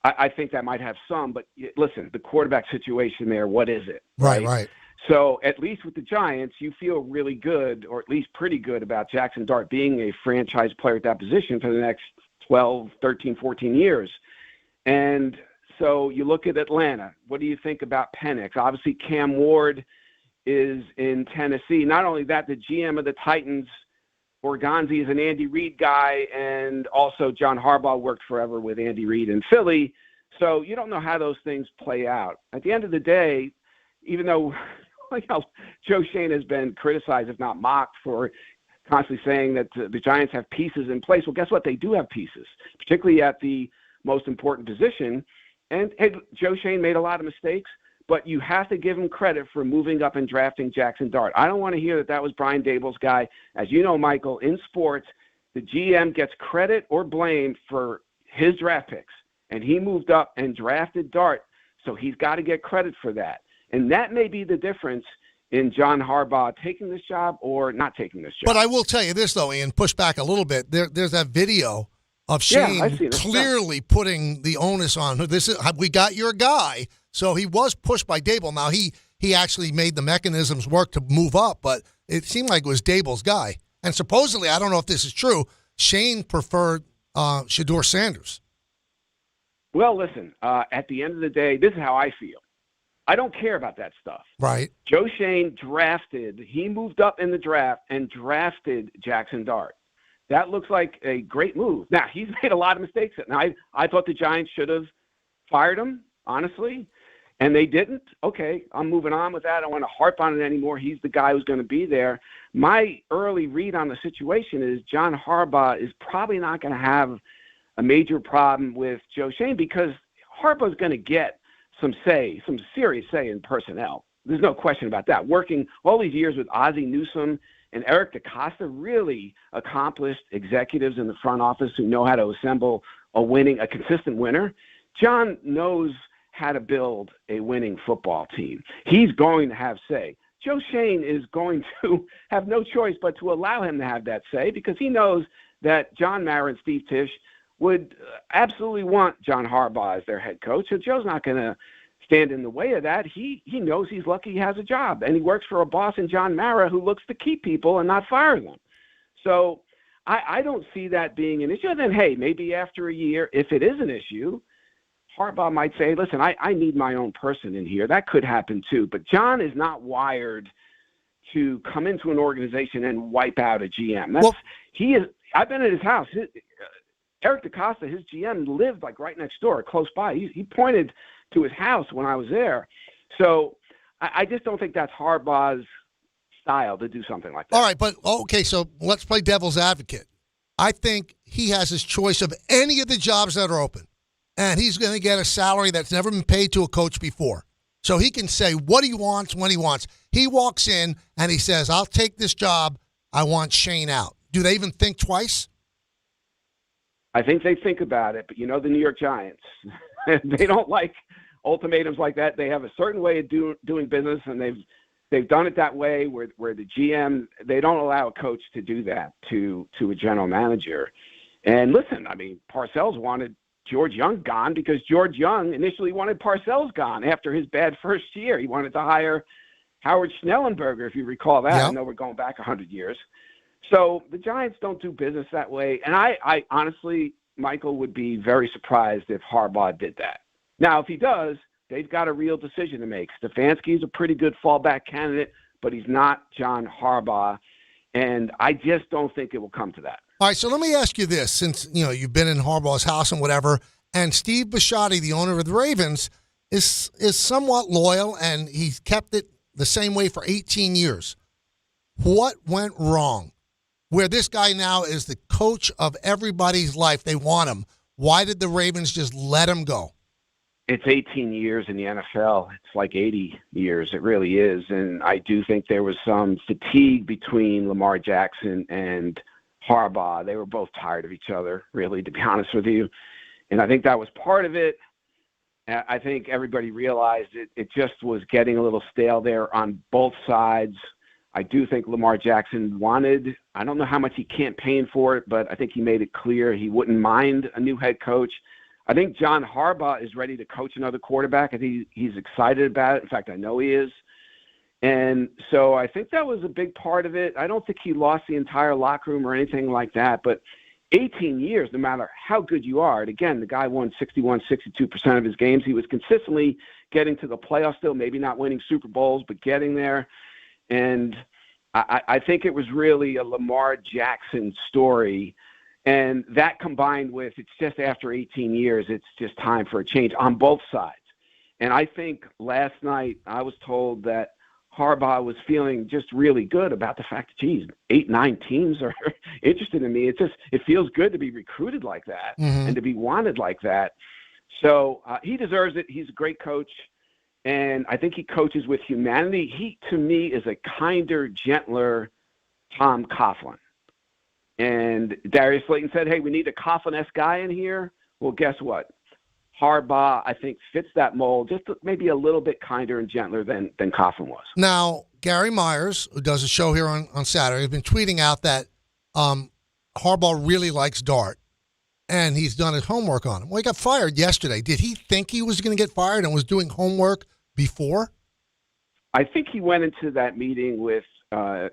I think that might have some. But listen, the quarterback situation there, what is it? Right. So at least with the Giants, you feel really good, or at least pretty good, about Jackson Dart being a franchise player at that position for the next 12, 13, 14 years. And so you look at Atlanta. What do you think about Penix? Obviously, Cam Ward is in Tennessee. Not only that, the GM of the Titans, Orgonzi, is an Andy Reid guy, and also John Harbaugh worked forever with Andy Reid in Philly. So you don't know how those things play out. At the end of the day, even though Joe Schoen has been criticized, if not mocked, for constantly saying that the Giants have pieces in place. Well, guess what? They do have pieces, particularly at the most important position. And hey, Joe Schoen made a lot of mistakes, but you have to give him credit for moving up and drafting Jackson Dart. I don't want to hear that was Brian Daboll's guy. As you know, Michael, in sports, the GM gets credit or blame for his draft picks. And he moved up and drafted Dart, so he's got to get credit for that. And that may be the difference in John Harbaugh taking this job or not taking this job. But I will tell you this, though, Ian, push back a little bit. There's that video of Shane clearly putting the onus on this. We got your guy. So he was pushed by Daboll. Now, he actually made the mechanisms work to move up, but it seemed like it was Daboll's guy. And supposedly, I don't know if this is true, Shane preferred Shedeur Sanders. Well, listen, at the end of the day, this is how I feel. I don't care about that stuff. Right. Joe Schoen he moved up in the draft and drafted Jackson Dart. That looks like a great move. Now, he's made a lot of mistakes. Now, I thought the Giants should have fired him, honestly, and they didn't. Okay, I'm moving on with that. I don't want to harp on it anymore. He's the guy who's going to be there. My early read on the situation is John Harbaugh is probably not going to have a major problem with Joe Schoen because Harbaugh's going to get some serious say in personnel. There's no question about that. Working all these years with Ozzie Newsome and Eric DeCosta, really accomplished executives in the front office who know how to assemble a consistent winner. John knows how to build a winning football team. He's going to have say. Joe Schoen is going to have no choice but to allow him to have that say because he knows that John Mara and Steve Tisch would absolutely want John Harbaugh as their head coach. So Joe's not going to stand in the way of that. He knows he's lucky he has a job, and he works for a boss in John Mara who looks to keep people and not fire them. So I don't see that being an issue. And then, hey, maybe after a year, if it is an issue, Harbaugh might say, listen, I need my own person in here. That could happen too. But John is not wired to come into an organization and wipe out a GM. I've been at his house. Eric DaCosta, his GM, lived like right next door, close by. He pointed to his house when I was there. So I just don't think that's Harbaugh's style to do something like that. All right, but okay, so let's play devil's advocate. I think he has his choice of any of the jobs that are open, and he's going to get a salary that's never been paid to a coach before. So he can say what he wants when he wants. He walks in and he says, I'll take this job. I want Shane out. Do they even think twice? I think they think about it, but you know the New York Giants, they don't like ultimatums like that. They have a certain way of doing business, and they've done it that way where the GM, they don't allow a coach to do that to a general manager. And listen, I mean, Parcells wanted George Young gone because George Young initially wanted Parcells gone after his bad first year. He wanted to hire Howard Schnellenberger, if you recall that. Yep. I know we're going back 100 years. So the Giants don't do business that way. And I honestly, Michael, would be very surprised if Harbaugh did that. Now, if he does, they've got a real decision to make. Stefanski's a pretty good fallback candidate, but he's not John Harbaugh. And I just don't think it will come to that. All right, so let me ask you this, since you've been in Harbaugh's house and whatever, and Steve Bisciotti, the owner of the Ravens, is somewhat loyal, and he's kept it the same way for 18 years. What went wrong? Where this guy now is the coach of everybody's life. They want him. Why did the Ravens just let him go? It's 18 years in the NFL. It's like 80 years. It really is. And I do think there was some fatigue between Lamar Jackson and Harbaugh. They were both tired of each other, really, to be honest with you. And I think that was part of it. I think everybody realized it just was getting a little stale there on both sides. I do think Lamar Jackson wanted, I don't know how much he campaigned for it, but I think he made it clear he wouldn't mind a new head coach. I think John Harbaugh is ready to coach another quarterback. I think he's excited about it. In fact, I know he is. And so I think that was a big part of it. I don't think he lost the entire locker room or anything like that, but 18 years, no matter how good you are. And again, the guy won 61, 62% of his games. He was consistently getting to the playoffs still, maybe not winning Super Bowls, but getting there. And I think it was really a Lamar Jackson story. And that combined with it's just after 18 years, it's just time for a change on both sides. And I think last night I was told that Harbaugh was feeling just really good about the fact that, geez, 8-9 teams are interested in me. It feels good to be recruited like that and to be wanted like that. So he deserves it. He's a great coach. And I think he coaches with humanity. He, to me, is a kinder, gentler Tom Coughlin. And Darius Slayton said, hey, we need a Coughlin-esque guy in here. Well, guess what? Harbaugh, I think, fits that mold, just maybe a little bit kinder and gentler than Coughlin was. Now, Gary Myers, who does a show here on Saturday, has been tweeting out that Harbaugh really likes Dart, and he's done his homework on him. Well, he got fired yesterday. Did he think he was going to get fired and was doing homework before? I think he went into that meeting with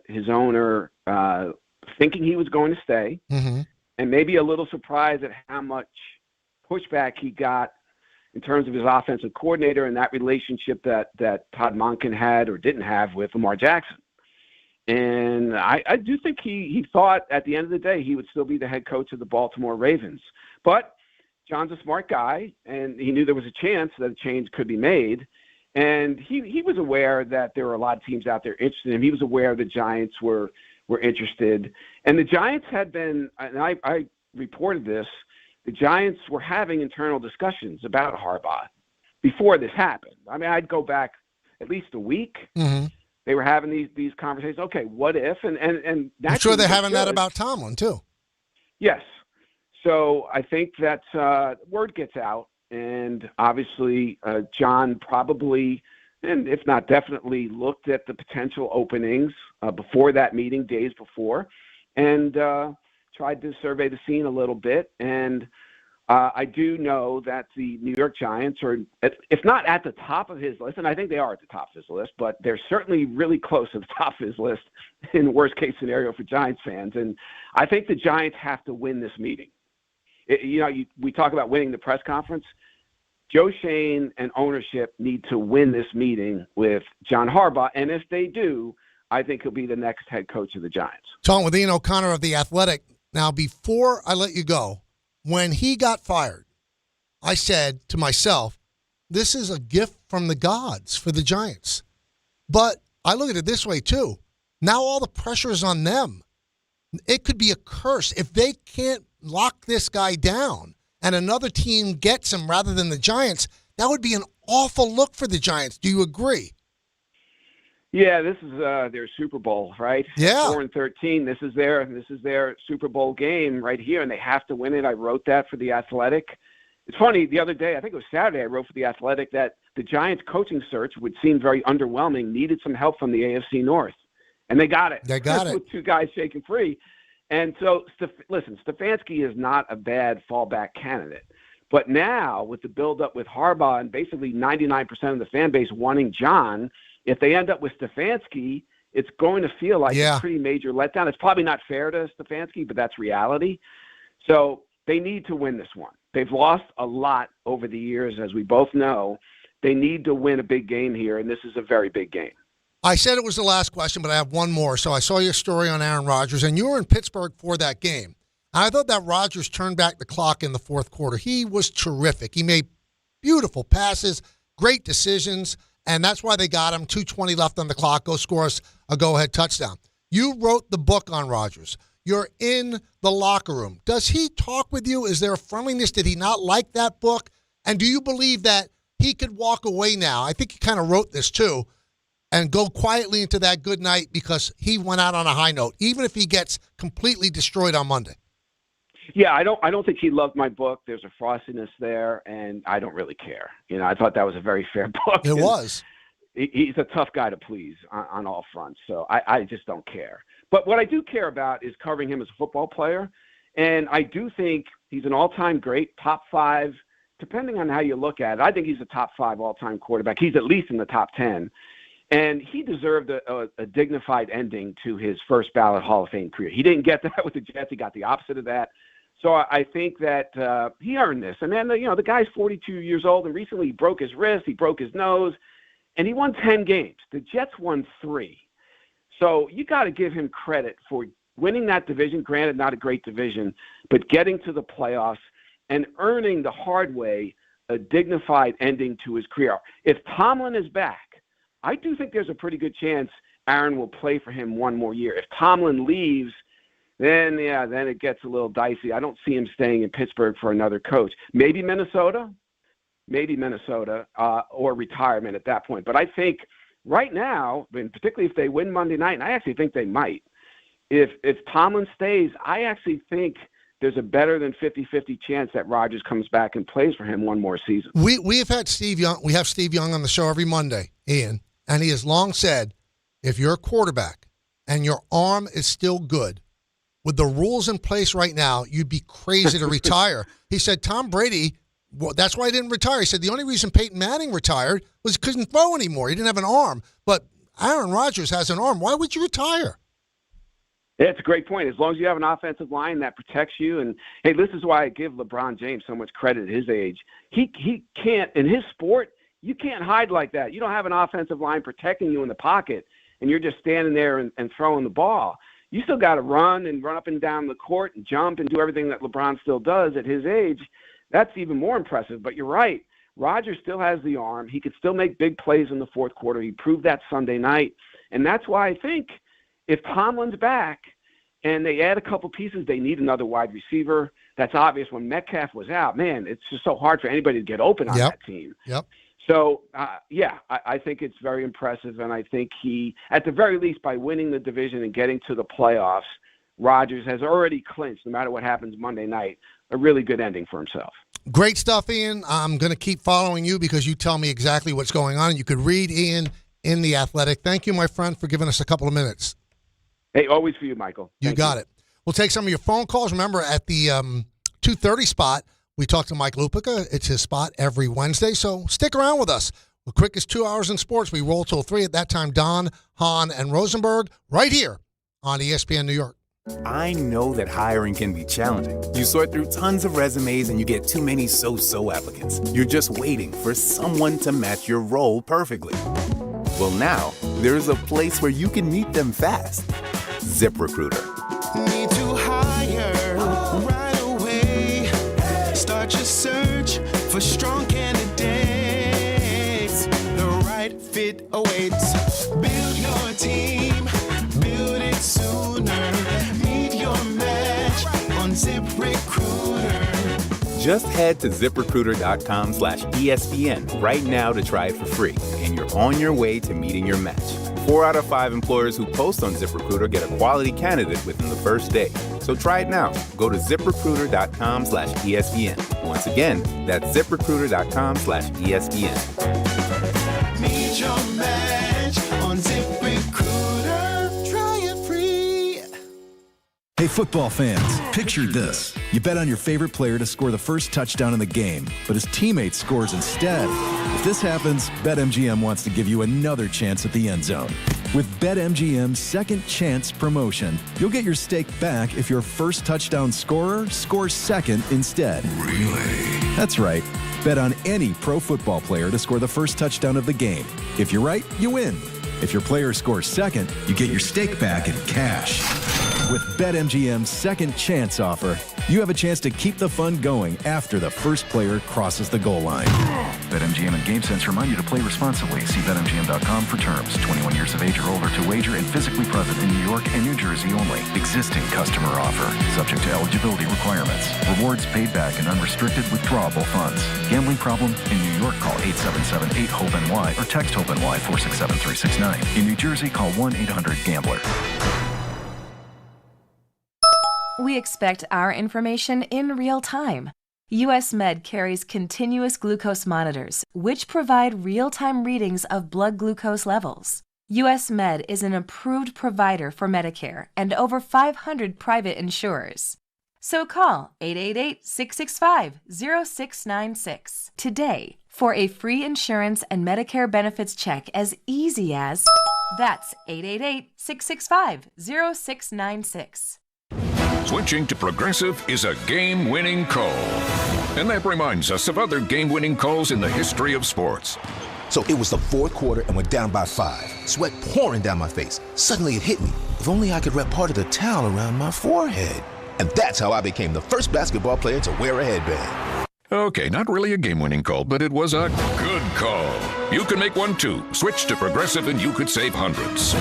his owner thinking he was going to stay, and maybe a little surprised at how much pushback he got in terms of his offensive coordinator and that relationship that Todd Monken had or didn't have with Lamar Jackson. And I do think he thought at the end of the day he would still be the head coach of the Baltimore Ravens. But John's a smart guy, and he knew there was a chance that a change could be made. And he was aware that there were a lot of teams out there interested in him. He was aware the Giants were interested. And the Giants had been, and I reported this, the Giants were having internal discussions about Harbaugh before this happened. I mean, I'd go back at least a week. They were having these conversations. Okay, what if? And I'm sure they're having that about Tomlin too. Yes. So I think that word gets out, and obviously John probably, and if not definitely, looked at the potential openings before that meeting, days before, and tried to survey the scene a little bit. And I do know that the New York Giants are, if not at the top of his list, and I think they are at the top of his list, but they're certainly really close to the top of his list in the worst-case scenario for Giants fans. And I think the Giants have to win this meeting. We talk about winning the press conference. Joe Schoen and ownership need to win this meeting with John Harbaugh, and if they do, I think he'll be the next head coach of the Giants. Talking with Ian O'Connor of The Athletic. Now, before I let you go, when he got fired, I said to myself, this is a gift from the gods for the Giants. But I look at it this way, too. Now all the pressure is on them. It could be a curse. If they can't lock this guy down and another team gets him rather than the Giants, that would be an awful look for the Giants. Do you agree? Yeah, this is their Super Bowl, right? Yeah. 4-13. This is their Super Bowl game right here, and they have to win it. I wrote that for The Athletic. It's funny, the other day, I think it was Saturday, I wrote for The Athletic that the Giants coaching search, which seemed very underwhelming, needed some help from the AFC North. And they got it. They got it. With two guys shaking free. And so, listen, Stefanski is not a bad fallback candidate. But now, with the buildup with Harbaugh and basically 99% of the fan base wanting John, if they end up with Stefanski, it's going to feel like a pretty major letdown. It's probably not fair to Stefanski, but that's reality. So they need to win this one. They've lost a lot over the years, as we both know. They need to win a big game here, and this is a very big game. I said it was the last question, but I have one more. So I saw your story on Aaron Rodgers, and you were in Pittsburgh for that game. And I thought that Rodgers turned back the clock in the fourth quarter. He was terrific. He made beautiful passes, great decisions, and that's why they got him. 2:20 left on the clock. Go score us a go-ahead touchdown. You wrote the book on Rodgers. You're in the locker room. Does he talk with you? Is there a friendliness? Did he not like that book? And do you believe that he could walk away now? I think he kind of wrote this too, and go quietly into that good night because he went out on a high note, even if he gets completely destroyed on Monday. Yeah, I don't think he loved my book. There's a frostiness there, and I don't really care. I thought that was a very fair book. It was. He's a tough guy to please on all fronts, so I just don't care. But what I do care about is covering him as a football player, and I do think he's an all-time great, top 5, depending on how you look at it. I think he's a top 5 all-time quarterback. He's at least in the top 10. And he deserved a dignified ending to his first ballot Hall of Fame career. He didn't get that with the Jets. He got the opposite of that. So I think that he earned this. And then, the guy's 42 years old, and recently he broke his wrist, he broke his nose, and he won 10 games. The Jets won 3. So you got to give him credit for winning that division, granted not a great division, but getting to the playoffs and earning the hard way a dignified ending to his career. If Tomlin is back, I do think there's a pretty good chance Aaron will play for him one more year. If Tomlin leaves, then it gets a little dicey. I don't see him staying in Pittsburgh for another coach. Maybe Minnesota, or retirement at that point. But I think right now, and particularly if they win Monday night, and I actually think they might, if Tomlin stays, I actually think there's a better than 50-50 chance that Rodgers comes back and plays for him one more season. We have had Steve Young. We have Steve Young on the show every Monday, Ian, and he has long said, if you're a quarterback and your arm is still good, with the rules in place right now, you'd be crazy to retire. He said Tom Brady, well, that's why he didn't retire. He said the only reason Peyton Manning retired was he couldn't throw anymore. He didn't have an arm. But Aaron Rodgers has an arm. Why would you retire? Yeah, it's a great point. As long as you have an offensive line that protects you. And, hey, this is why I give LeBron James so much credit at his age. He can't, in his sport, you can't hide like that. You don't have an offensive line protecting you in the pocket, and you're just standing there and throwing the ball. You still got to run up and down the court and jump and do everything that LeBron still does at his age. That's even more impressive. But you're right. Rodgers still has the arm. He could still make big plays in the fourth quarter. He proved that Sunday night. And that's why I think if Tomlin's back and they add a couple pieces, they need another wide receiver. That's obvious. When Metcalf was out, man, it's just so hard for anybody to get open on that team. Yep. So, I think it's very impressive, and I think he, at the very least, by winning the division and getting to the playoffs, Rodgers has already clinched, no matter what happens Monday night, a really good ending for himself. Great stuff, Ian. I'm going to keep following you because you tell me exactly what's going on. You could read Ian in The Athletic. Thank you, my friend, for giving us a couple of minutes. Hey, always for you, Michael. You got it. We'll take some of your phone calls. Remember, at the 2:30 spot, We talk to Mike Lupica. It's his spot every Wednesday, so stick around with us. The quickest 2 hours in sports. We roll till 3. At that time, Don, Hahn, and Rosenberg right here on ESPN New York. I know that hiring can be challenging. You sort through tons of resumes and you get too many so-so applicants. You're just waiting for someone to match your role perfectly. Well, now, there's a place where you can meet them fast. ZipRecruiter. Need to hire right away. Start your search for strong candidates. The right fit awaits. Build your team. Build it sooner. Meet your match on ZipRecruiter. Just head to ZipRecruiter.com/ESPN right now to try it for free, and you're on your way to meeting your match. 4 out of 5 employers who post on ZipRecruiter get a quality candidate within the first day. So try it now. Go to ZipRecruiter.com/ESPN. Once again, that's ZipRecruiter.com/ESPN. Meet your match on ZipRecruiter. Try it free. Hey, football fans, picture this. You bet on your favorite player to score the first touchdown in the game, but his teammate scores instead. If this happens, BetMGM wants to give you another chance at the end zone. With BetMGM's Second Chance promotion, you'll get your stake back if your first touchdown scorer scores second instead. Really? That's right. Bet on any pro football player to score the first touchdown of the game. If you're right, you win. If your player scores second, you get your stake back in cash. With BetMGM's Second Chance offer, you have a chance to keep the fun going after the first player crosses the goal line. BetMGM and GameSense remind you to play responsibly. See BetMGM.com for terms. 21 years of age or older to wager and physically present in New York and New Jersey only. Existing customer offer. Subject to eligibility requirements. Rewards paid back and unrestricted withdrawable funds. Gambling problem? In New York, call 877-8-HOPE-NY or text HOPE-NY 467-369. In New Jersey, call 1-800-GAMBLER. We expect our information in real time. US Med carries continuous glucose monitors, which provide real-time readings of blood glucose levels. US Med is an approved provider for Medicare and over 500 private insurers. So call 888-665-0696 today for a free insurance and Medicare benefits check as easy as... That's 888-665-0696. Switching to Progressive is a game-winning call. And that reminds us of other game-winning calls in the history of sports. So it was the fourth quarter and we're down by 5. Sweat pouring down my face. Suddenly it hit me. If only I could wrap part of the towel around my forehead. And that's how I became the first basketball player to wear a headband. Okay, not really a game-winning call, but it was a good call. You can make one too. Switch to Progressive and you could save hundreds.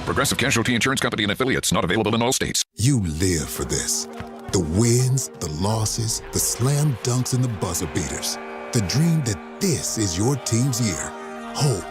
Progressive Casualty Insurance Company and affiliates, not available in all states. You live for this. The wins, the losses, the slam dunks, and the buzzer beaters. The dream that this is your team's year. Hope,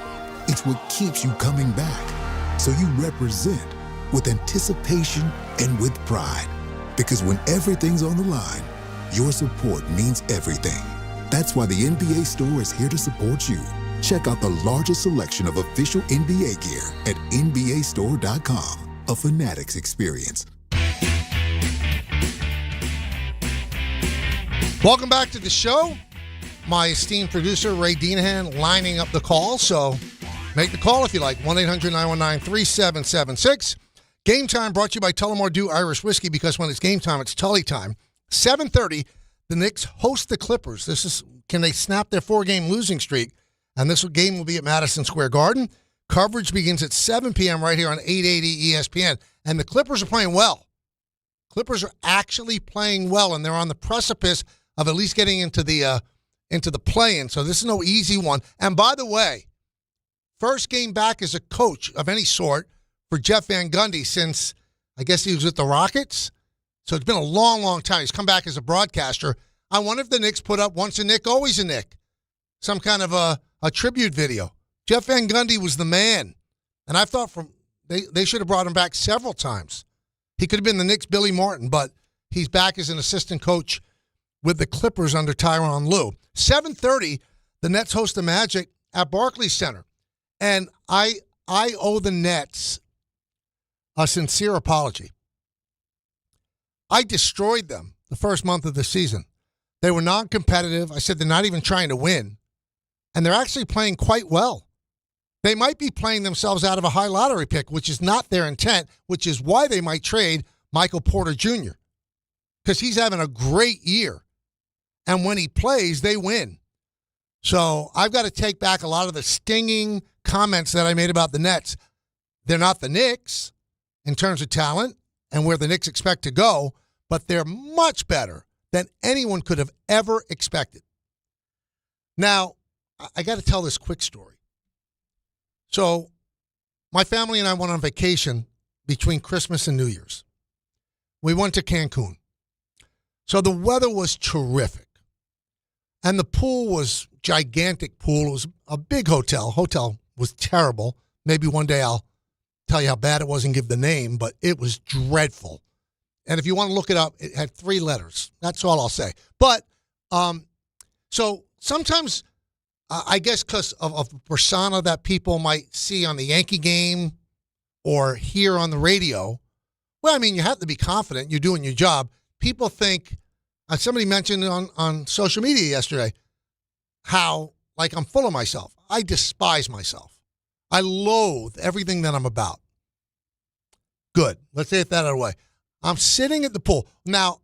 it's what keeps you coming back. So you represent with anticipation and with pride. Because when everything's on the line, your support means everything. That's why the NBA Store is here to support you. Check out the largest selection of official NBA gear at NBAstore.com. A Fanatics experience. Welcome back to the show. My esteemed producer, Ray Deanahan, lining up the call. So make the call if you like. 1-800-919-3776. Game Time brought to you by Tullamore Dew Irish Whiskey, because when it's game time, it's Tully time. 7:30, the Knicks host the Clippers. Can they snap their 4-game losing streak? And this game will be at Madison Square Garden. Coverage begins at 7 p.m. right here on 880 ESPN. And the Clippers are playing well. Clippers are actually playing well, and they're on the precipice of at least getting into the play-in. So this is no easy one. And by the way, first game back as a coach of any sort for Jeff Van Gundy since, I guess he was with the Rockets. So it's been a long, long time. He's come back as a broadcaster. I wonder if the Knicks put up once a Knick, always a Knick. Some kind of a tribute video. Jeff Van Gundy was the man. And I thought they should have brought him back several times. He could have been the Knicks' Billy Martin, but he's back as an assistant coach with the Clippers under Tyronn Lue. 7:30, the Nets host the Magic at Barclays Center. And I owe the Nets a sincere apology. I destroyed them the first month of the season. They were non-competitive. I said they're not even trying to win. And they're actually playing quite well. They might be playing themselves out of a high lottery pick, which is not their intent, which is why they might trade Michael Porter Jr. because he's having a great year. And when he plays, they win. So I've got to take back a lot of the stinging comments that I made about the Nets. They're not the Knicks in terms of talent and where the Knicks expect to go, but they're much better than anyone could have ever expected. Now, I got to tell this quick story. So my family and I went on vacation between Christmas and New Year's. We went to Cancun. So the weather was terrific. And the pool was gigantic pool. It was a big hotel. Hotel was terrible. Maybe one day I'll tell you how bad it was and give the name, but it was dreadful. And if you want to look it up, it had 3 letters. That's all I'll say. But so sometimes, I guess because of the persona that people might see on the Yankee game or hear on the radio, well, I mean, you have to be confident you're doing your job. People think, somebody mentioned on social media yesterday, how, like, I'm full of myself. I despise myself. I loathe everything that I'm about. Good. Let's say it that other way. I'm sitting at the pool. Now,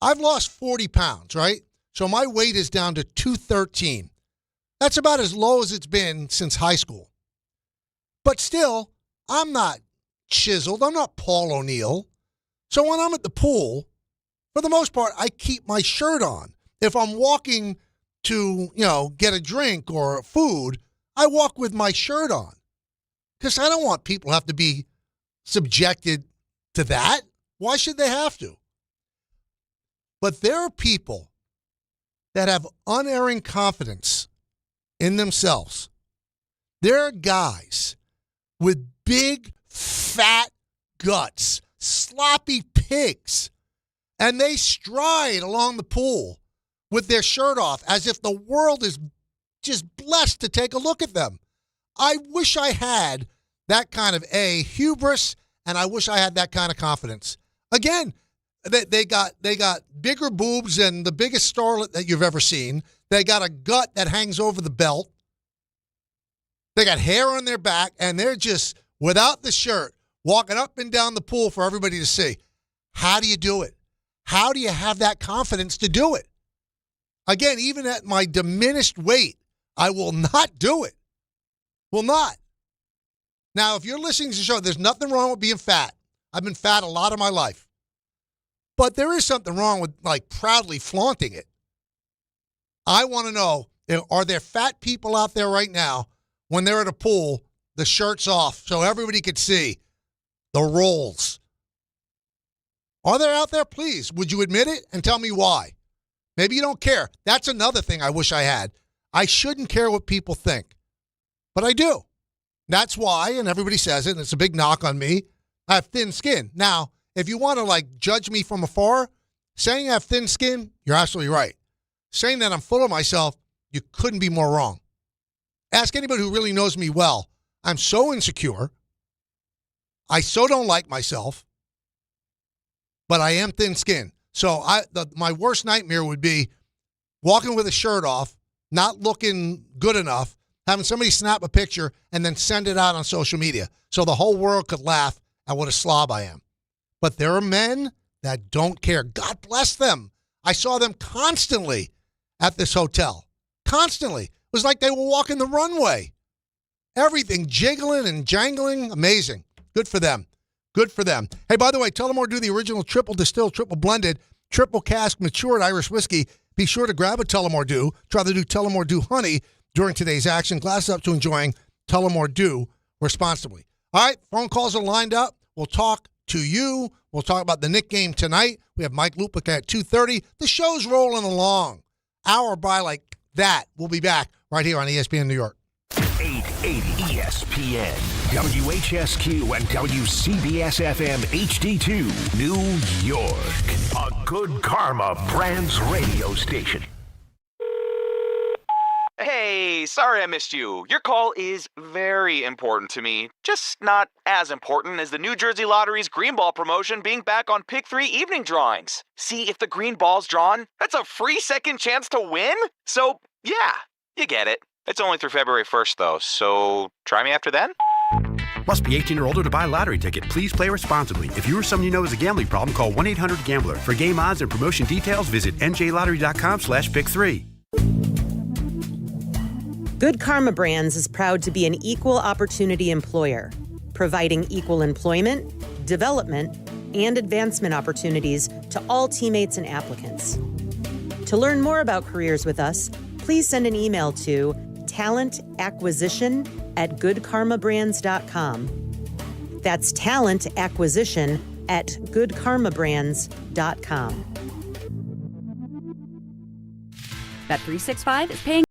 I've lost 40 pounds, right? So my weight is down to 213. That's about as low as it's been since high school. But still, I'm not chiseled. I'm not Paul O'Neill. So when I'm at the pool, for the most part, I keep my shirt on. If I'm walking to, get a drink or food, I walk with my shirt on. Because I don't want people to have to be subjected to that. Why should they have to? But there are people that have unerring confidence in themselves. There are guys with big, fat guts, sloppy pigs, and they stride along the pool with their shirt off as if the world is just blessed to take a look at them. I wish I had that kind of hubris, and I wish I had that kind of confidence. Again, they got bigger boobs than the biggest starlet that you've ever seen. They got a gut that hangs over the belt. They got hair on their back, and they're just, without the shirt, walking up and down the pool for everybody to see. How do you do it? How do you have that confidence to do it? Again, even at my diminished weight, I will not do it. Will not. Now, if you're listening to the show, there's nothing wrong with being fat. I've been fat a lot of my life. But there is something wrong with, proudly flaunting it. I want to know, are there fat people out there right now, when they're at a pool, the shirt's off so everybody could see the rolls? Are there out there? Please, would you admit it and tell me why? Maybe you don't care. That's another thing I wish I had. I shouldn't care what people think, but I do. That's why, and everybody says it, and it's a big knock on me, I have thin skin. Now, if you want to, judge me from afar, saying I have thin skin, you're absolutely right. Saying that I'm full of myself, you couldn't be more wrong. Ask anybody who really knows me well. I'm so insecure. I so don't like myself, but I am thin-skinned. So my worst nightmare would be walking with a shirt off, not looking good enough, having somebody snap a picture and then send it out on social media so the whole world could laugh at what a slob I am. But there are men that don't care. God bless them. I saw them constantly at this hotel. Constantly. It was like they were walking the runway. Everything jiggling and jangling. Amazing. Good for them. Good for them. Hey, by the way, Tullamore Dew, the original triple distilled, triple blended, triple cask matured Irish whiskey. Be sure to grab a Tullamore Dew. Try the new Tullamore Dew Honey during today's action. Glass up to enjoying Tullamore Dew responsibly. All right, phone calls are lined up. We'll talk to you. We'll talk about the Knick game tonight. We have Mike Lupica at 2:30. The show's rolling along. Hour by like that. We'll be back right here on ESPN New York. 880 ESPN, WHSQ, and WCBS-FM HD2, New York. A Good Karma Brands radio station. Hey, Hey, sorry I missed you. Your call is very important to me. Just not as important as the New Jersey Lottery's green ball promotion being back on Pick 3 evening drawings. See, if the green ball's drawn, that's a free second chance to win? So, yeah, you get it. It's only through February 1st, though, so try me after then? Must be 18 or older to buy a lottery ticket. Please play responsibly. If you or someone you know has a gambling problem, call 1-800-GAMBLER. For game odds and promotion details, visit njlottery.com/pick3. Good Karma Brands is proud to be an equal opportunity employer, providing equal employment, development, and advancement opportunities to all teammates and applicants. To learn more about careers with us, please send an email to talentacquisition@goodkarmabrands.com. That's talentacquisition@goodkarmabrands.com. Bet365 is paying.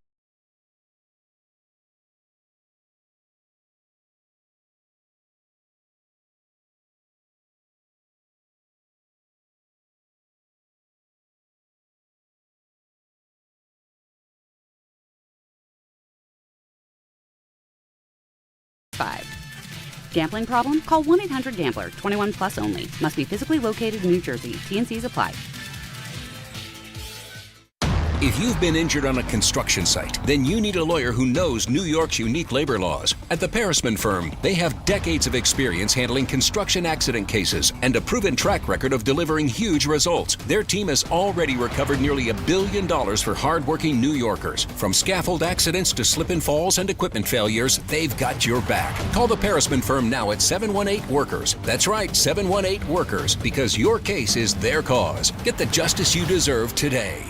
Gambling problem? Call 1-800-GAMBLER. 21 plus only. Must be physically located in New Jersey. T&Cs apply. If you've been injured on a construction site, then you need a lawyer who knows New York's unique labor laws. At the Pairosman Firm, they have decades of experience handling construction accident cases and a proven track record of delivering huge results. Their team has already recovered nearly $1 billion for hardworking New Yorkers. From scaffold accidents to slip and falls and equipment failures, they've got your back. Call the Pairosman Firm now at 718-WORKERS. That's right, 718-WORKERS, because your case is their cause. Get the justice you deserve today.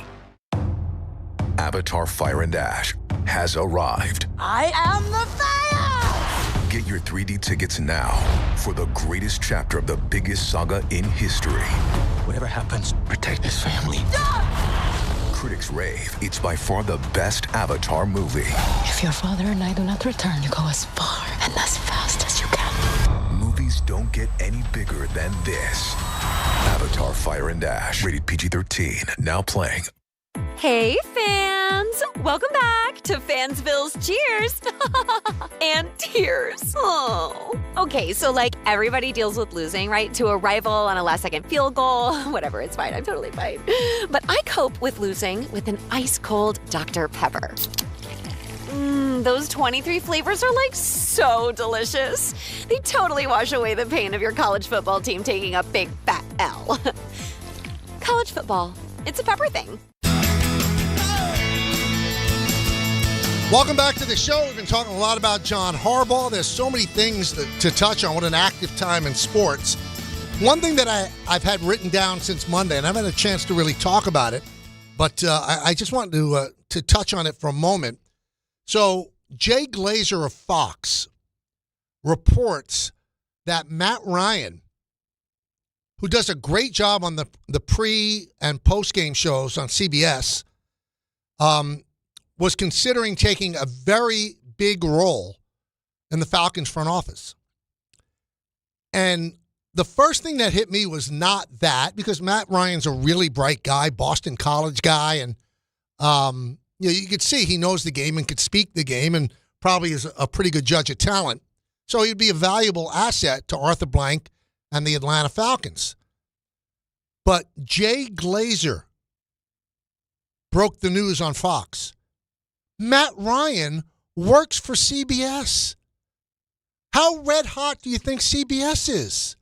Avatar Fire and Ash has arrived. I am the fire! Get your 3D tickets now for the greatest chapter of the biggest saga in history. Whatever happens, protect his family. Critics rave it's by far the best Avatar movie. If your father and I do not return, you go as far and as fast as you can. Movies don't get any bigger than this. Avatar Fire and Ash, rated PG-13, now playing. Hey, fans! Welcome back to Fansville's Cheers and Tears. Oh. Okay, so like everybody deals with losing, right? To a rival on a last-second field goal. Whatever, it's fine. I'm totally fine. But I cope with losing with an ice-cold Dr. Pepper. Those 23 flavors are like so delicious. They totally wash away the pain of your college football team taking a big fat L. College football. It's a pepper thing. Welcome back to the show. We've been talking a lot about John Harbaugh. There's so many things to touch on. What an active time in sports. One thing that I've had written down since Monday, and I haven't had a chance to really talk about it, but I just wanted to touch on it for a moment. So Jay Glazer of Fox reports that Matt Ryan, who does a great job on the pre- and post-game shows on CBS, was considering taking a very big role in the Falcons front office. And the first thing that hit me was not that, because Matt Ryan's a really bright guy, Boston College guy, and you could see he knows the game and could speak the game and probably is a pretty good judge of talent. So he'd be a valuable asset to Arthur Blank and the Atlanta Falcons. But Jay Glazer broke the news on Fox. Matt Ryan works for CBS. How red hot do you think CBS is?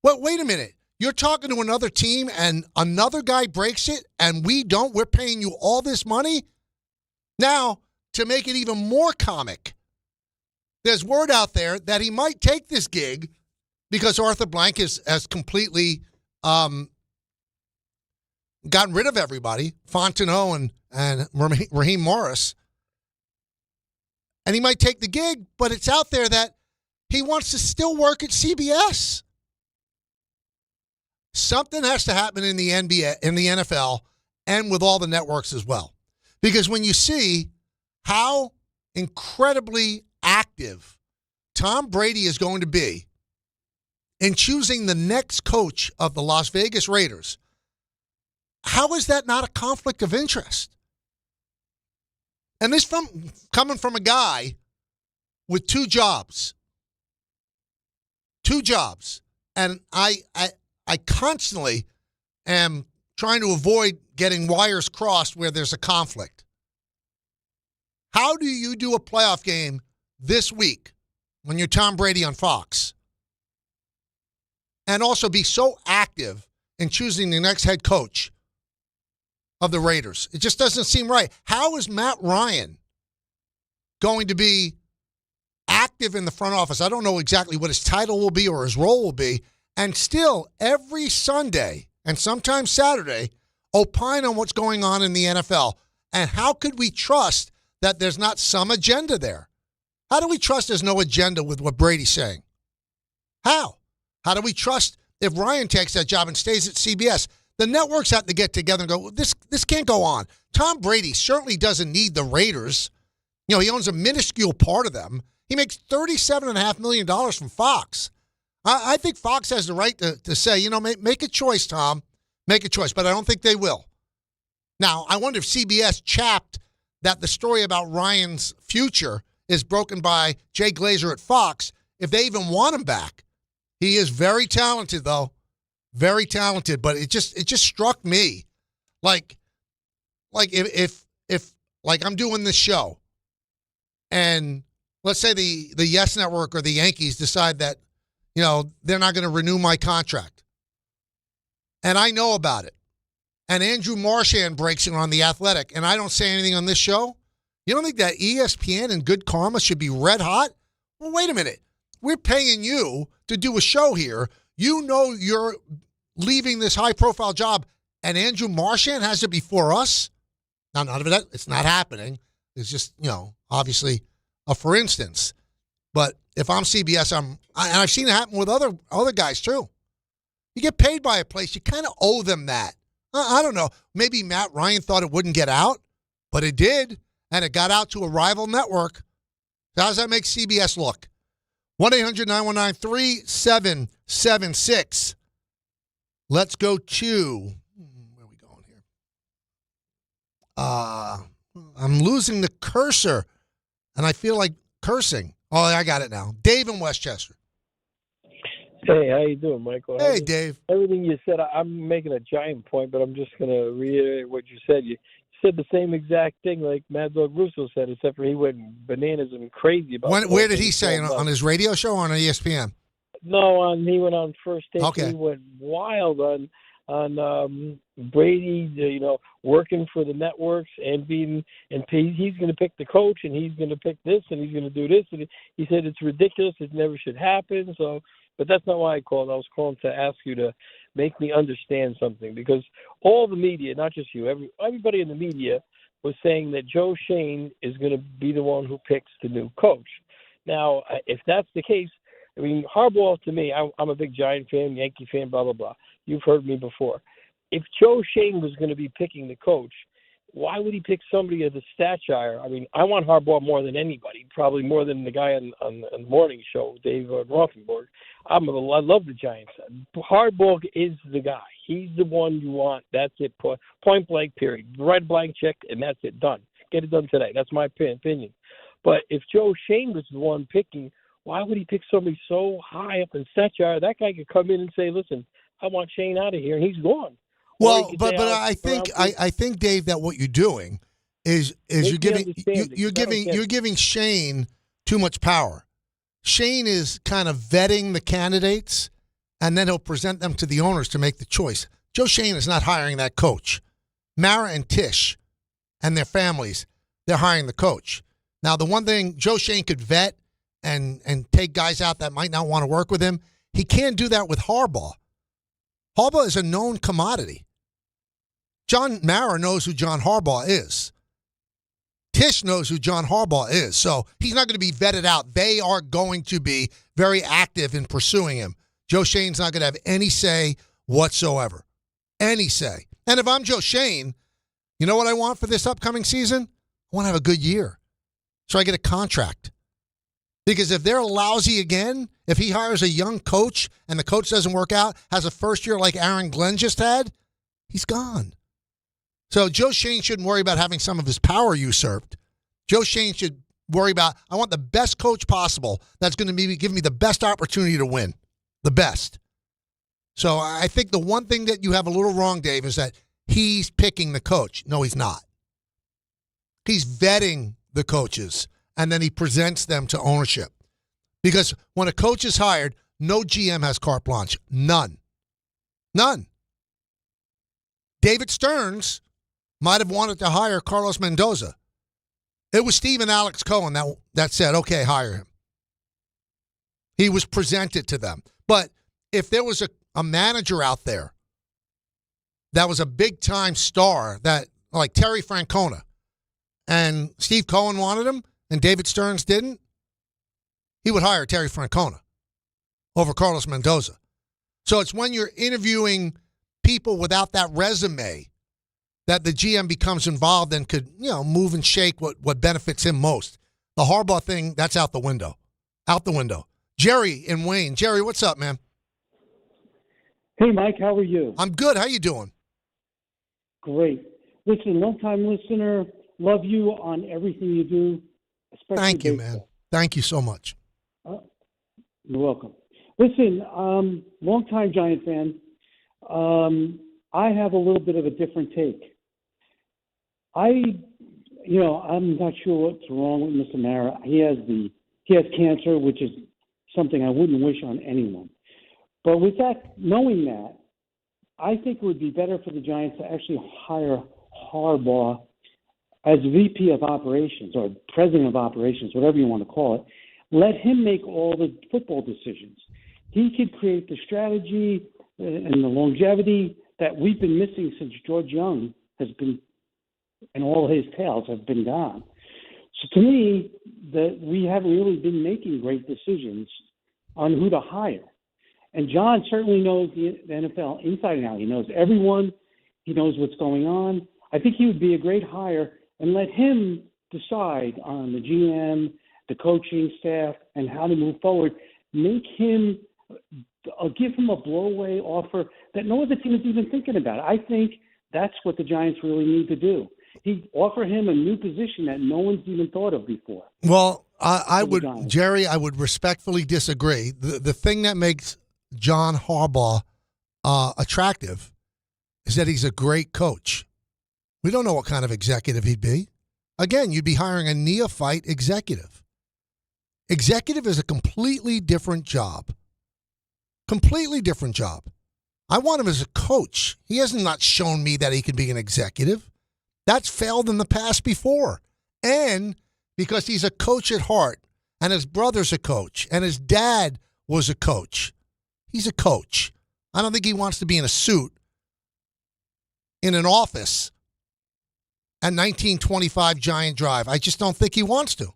Well, wait a minute. You're talking to another team and another guy breaks it and we don't? We're paying you all this money? Now, to make it even more comic, there's word out there that he might take this gig because Arthur Blank has completely gotten rid of everybody, Fontenot and Raheem Morris. And he might take the gig, but it's out there that he wants to still work at CBS. Something has to happen in the NBA, in the NFL, and with all the networks as well. Because when you see how incredibly active Tom Brady is going to be in choosing the next coach of the Las Vegas Raiders, how is that not a conflict of interest? And this coming from a guy with two jobs. And I constantly am trying to avoid getting wires crossed where there's a conflict. How do you do a playoff game this week when you're Tom Brady on Fox and also be so active in choosing the next head coach of the Raiders? It just doesn't seem right. How is Matt Ryan going to be active in the front office? I don't know exactly what his title will be or his role will be. And still, every Sunday and sometimes Saturday, opine on what's going on in the NFL. And how could we trust that there's not some agenda there? How do we trust there's no agenda with what Brady's saying? How? How do we trust if Ryan takes that job and stays at CBS? The networks have to get together and go, this can't go on. Tom Brady certainly doesn't need the Raiders. You know, he owns a minuscule part of them. He makes $37.5 million from Fox. I think Fox has the right to say, you know, make a choice, Tom. Make a choice, but I don't think they will. Now, I wonder if CBS chapped that the story about Ryan's future is broken by Jay Glazer at Fox, if they even want him back. He is very talented, though. Very talented, but it just struck me like if I'm doing this show and let's say the Yes Network or the Yankees decide that, you know, they're not going to renew my contract. And I know about it. And Andrew Marchand breaks it on The Athletic, and I don't say anything on this show. You don't think that ESPN and Good Karma should be red hot? Well, wait a minute. We're paying you to do a show here. You know you're leaving this high-profile job, and Andrew Marchand has it before us? Now, none of it, it's not happening. It's just, you know, obviously a for instance. But if I'm CBS, and I've seen it happen with other guys too. You get paid by a place, you kind of owe them that. I don't know. Maybe Matt Ryan thought it wouldn't get out, but it did, and it got out to a rival network. How does that make CBS look? 1-800-919-3776. Let's go to, where are we going here? I'm losing the cursor, and I feel like cursing. Oh, I got it now. Dave in Westchester. Hey, how you doing, Michael? Hey, Dave. Everything you said, I'm making a giant point, but I'm just going to reiterate what you said. You said the same exact thing like Mad Dog Russo said, except for he went bananas and crazy about it. Where did he say? On his radio show or on ESPN? No, he went on First Take. Okay. He went wild on Brady, you know, working for the networks and he's going to pick the coach and he's going to pick this and he's going to do this. And he said it's ridiculous. It never should happen. So, but that's not why I called. I was calling to ask you to make me understand something, because all the media, not just you, everybody in the media was saying that Joe Schoen is going to be the one who picks the new coach. Now, if that's the case, I mean, Harbaugh, to me, I'm a big Giant fan, Yankee fan, blah, blah, blah. You've heard me before. If Joe Schoen was going to be picking the coach, why would he pick somebody of the stature? I mean, I want Harbaugh more than anybody, probably more than the guy on the morning show, Dave Rothenberg. I love the Giants. Harbaugh is the guy. He's the one you want. That's it. Point blank, period. Write a blank check, and that's it. Done. Get it done today. That's my opinion. But if Joe Schoen was the one picking, why would he pick somebody so high up in stature? That guy could come in and say, listen, I want Schoen out of here, and he's gone. Well, but I think Dave, that what you're doing is you're giving Shane too much power. Shane is kind of vetting the candidates, and then he'll present them to the owners to make the choice. Joe Schoen is not hiring that coach. Mara and Tish and their families, they're hiring the coach. Now, the one thing Joe Schoen could vet and take guys out that might not want to work with him, he can't do that with Harbaugh. Harbaugh is a known commodity. John Mara knows who John Harbaugh is. Tish knows who John Harbaugh is. So he's not going to be vetted out. They are going to be very active in pursuing him. Joe Schoen's not going to have any say whatsoever. Any say. And if I'm Joe Schoen, you know what I want for this upcoming season? I want to have a good year. So I get a contract. Because if they're lousy again, if he hires a young coach and the coach doesn't work out, has a first year like Aaron Glenn just had, he's gone. So Joe Schoen shouldn't worry about having some of his power usurped. Joe Schoen should worry about, I want the best coach possible that's going to give me the best opportunity to win. The best. So I think the one thing that you have a little wrong, Dave, is that he's picking the coach. No, he's not. He's vetting the coaches, and then he presents them to ownership. Because when a coach is hired, no GM has carte blanche. None. David Stearns might have wanted to hire Carlos Mendoza. It was Steve and Alex Cohen that said, okay, hire him. He was presented to them. But if there was a manager out there that was a big-time star, that like Terry Francona, and Steve Cohen wanted him and David Stearns didn't, he would hire Terry Francona over Carlos Mendoza. So it's when you're interviewing people without that resume that the GM becomes involved and could, move and shake what benefits him most. The Harbaugh thing, that's out the window. Out the window. Jerry in Wayne. Jerry, what's up, man? Hey, Mike, how are you? I'm good. How you doing? Great. Listen, long-time listener, love you on everything you do. Especially Thank you, man. Thank you so much. You're welcome. Listen, long-time Giant fan. I have a little bit of a different take. I'm not sure what's wrong with Mr. Mara. He has cancer, which is something I wouldn't wish on anyone. But with that, knowing that, I think it would be better for the Giants to actually hire Harbaugh as VP of operations or president of operations, whatever you want to call it. Let him make all the football decisions. He could create the strategy and the longevity that we've been missing since George Young has been, and all his tales have been gone. So to me, that we haven't really been making great decisions on who to hire. And John certainly knows the NFL inside and out. He knows everyone. He knows what's going on. I think he would be a great hire, and let him decide on the GM, the coaching staff, and how to move forward. Make him, give him a blowaway offer that no other team is even thinking about. I think that's what the Giants really need to do. Offer him a new position that no one's even thought of before. Well, I would, Jerry, I would respectfully disagree. The thing that makes John Harbaugh attractive is that he's a great coach. We don't know what kind of executive he'd be. Again, you'd be hiring a neophyte executive. Executive is a completely different job. Completely different job. I want him as a coach. He has not shown me that he can be an executive. That's failed in the past before. And because he's a coach at heart, and his brother's a coach, and his dad was a coach. He's a coach. I don't think he wants to be in a suit in an office at 1925 Giant Drive. I just don't think he wants to.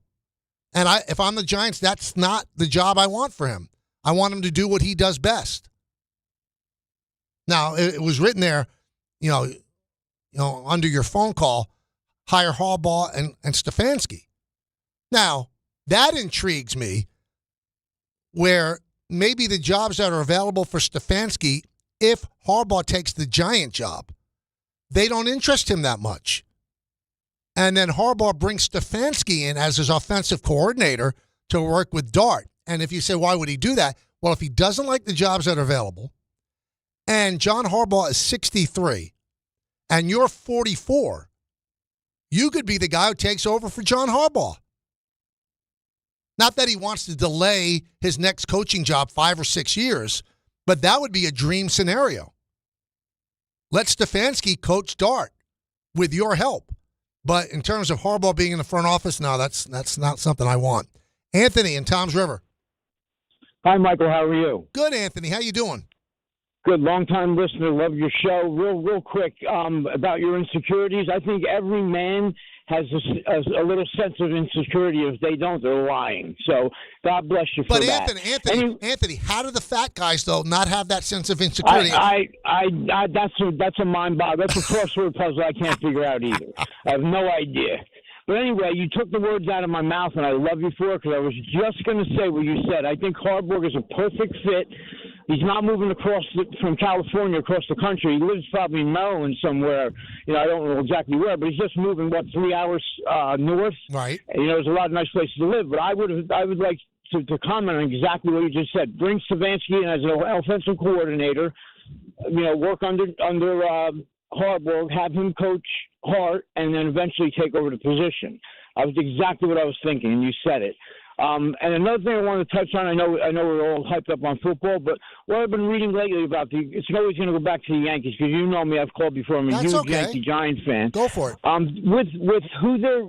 And if I'm the Giants, that's not the job I want for him. I want him to do what he does best. Now, it was written there, under your phone call, hire Harbaugh and Stefanski. Now, that intrigues me, where maybe the jobs that are available for Stefanski, if Harbaugh takes the Giant job, they don't interest him that much. And then Harbaugh brings Stefanski in as his offensive coordinator to work with Dart. And if you say, why would he do that? Well, if he doesn't like the jobs that are available, and John Harbaugh is 63, and you're 44, you could be the guy who takes over for John Harbaugh. Not that he wants to delay his next coaching job 5 or 6 years, but that would be a dream scenario. Let Stefanski coach Dart with your help. But in terms of Harbaugh being in the front office, no, that's not something I want. Anthony in Toms River. Hi, Michael. How are you? Good, Anthony. How you doing? Good. Long-time listener. Love your show. Real quick about your insecurities. I think every man has a little sense of insecurity. If they don't, they're lying. So God bless you for that. But Anthony, how do the fat guys though not have that sense of insecurity? That's a mind boggle. That's a crossword puzzle I can't figure out either. I have no idea. But anyway, you took the words out of my mouth, and I love you for it because I was just going to say what you said. I think Harbaugh is a perfect fit. He's not moving from California across the country. He lives probably in Maryland somewhere. I don't know exactly where, but he's just moving 3 hours north. Right. And, there's a lot of nice places to live. But I would like to comment on exactly what you just said. Bring Stefanski in as an offensive coordinator. Work under Harbaugh, have him coach Hart, and then eventually take over the position. That was exactly what I was thinking, and you said it. And another thing I want to touch on, I know we're all hyped up on football, but what I've been reading lately about it's always going to go back to the Yankees, because you know me, I've called before, I'm a huge Yankee Giant fan. Go for it. With who they're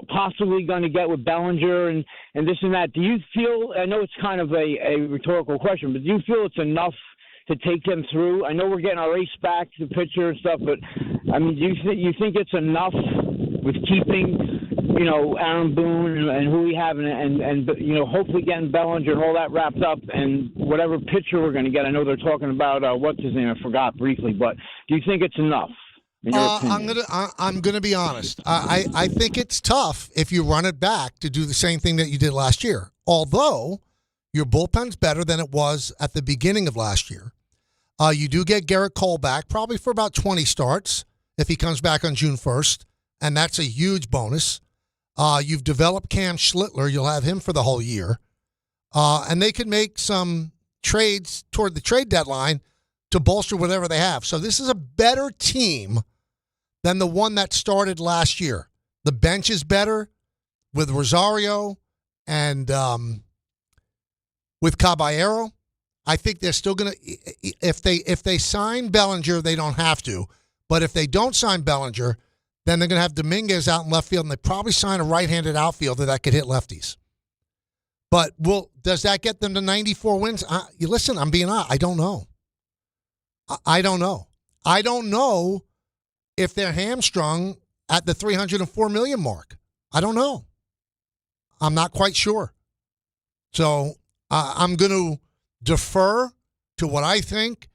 possibly going to get with Bellinger and this and that, do you feel, I know it's kind of a rhetorical question, but do you feel it's enough to take them through? I know we're getting our ace back, the pitcher and stuff, but I mean, do you think it's enough with keeping Aaron Boone and who we have, and hopefully getting Bellinger and all that wrapped up, and whatever pitcher we're going to get? I know they're talking about what's his name? I forgot briefly, but do you think it's enough? I'm gonna be honest. I think it's tough if you run it back to do the same thing that you did last year. Although your bullpen's better than it was at the beginning of last year. You do get Garrett Cole back, probably for about 20 starts if he comes back on June 1st, and that's a huge bonus. You've developed Cam Schlittler. You'll have him for the whole year. And they can make some trades toward the trade deadline to bolster whatever they have. So this is a better team than the one that started last year. The bench is better with Rosario and with Caballero. I think they're still going to, if they sign Bellinger, they don't have to. But if they don't sign Bellinger, then they're going to have Dominguez out in left field, and they probably sign a right-handed outfielder that could hit lefties. But does that get them to 94 wins? Listen, I'm being honest. I don't know. I don't know. I don't know if they're hamstrung at the $304 million mark. I don't know. I'm not quite sure. So I'm going to defer to what I think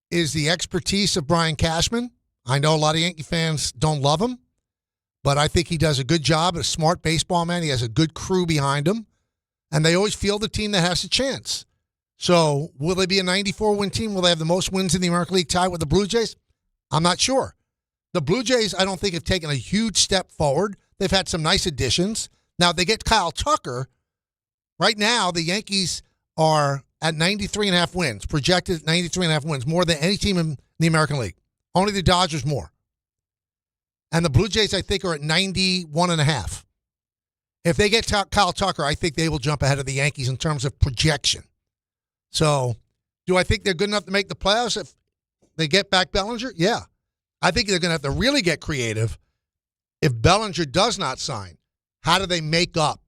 is the expertise of Brian Cashman. I know a lot of Yankee fans don't love him, but I think he does a good job. A smart baseball man. He has a good crew behind him, and they always field the team that has a chance. So will they be a 94-win team? Will they have the most wins in the American League tied with the Blue Jays? I'm not sure. The Blue Jays, I don't think, have taken a huge step forward. They've had some nice additions. Now, they get Kyle Tucker. Right now, the Yankees are at 93.5 wins, projected at 93.5 wins, more than any team in the American League. Only the Dodgers more. And the Blue Jays, I think, are at 91.5. If they get Kyle Tucker, I think they will jump ahead of the Yankees in terms of projection. So, do I think they're good enough to make the playoffs if they get back Bellinger? Yeah. I think they're going to have to really get creative. If Bellinger does not sign, how do they make up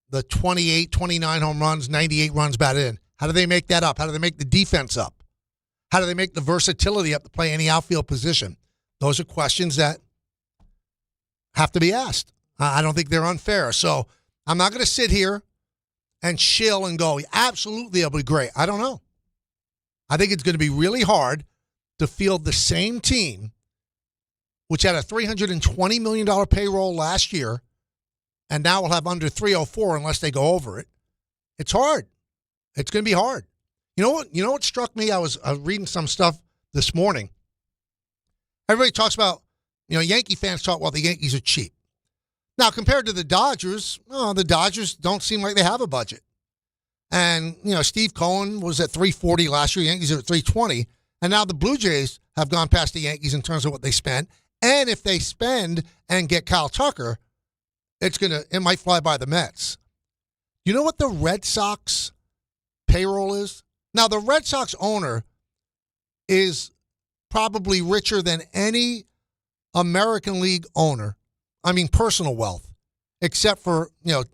the 28, 29 home runs, 98 runs batted in? How do they make that up? How do they make the defense up? How do they make the versatility up to play any outfield position? Those are questions that have to be asked. I don't think they're unfair. So I'm not going to sit here and chill and go, absolutely, it'll be great. I don't know. I think it's going to be really hard to field the same team, which had a $320 million payroll last year, and now will have under 304 unless they go over it. It's hard. It's going to be hard. You know what struck me? I was reading some stuff this morning. Everybody talks about, Yankee fans talk, well, the Yankees are cheap. Now, compared to the Dodgers don't seem like they have a budget. And, Steve Cohen was at $340 last year. Yankees are at $320. And now the Blue Jays have gone past the Yankees in terms of what they spent. And if they spend and get Kyle Tucker, it might fly by the Mets. You know what the Red Sox payroll is? Now, the Red Sox owner is probably richer than any American League owner. I mean, personal wealth, except for, the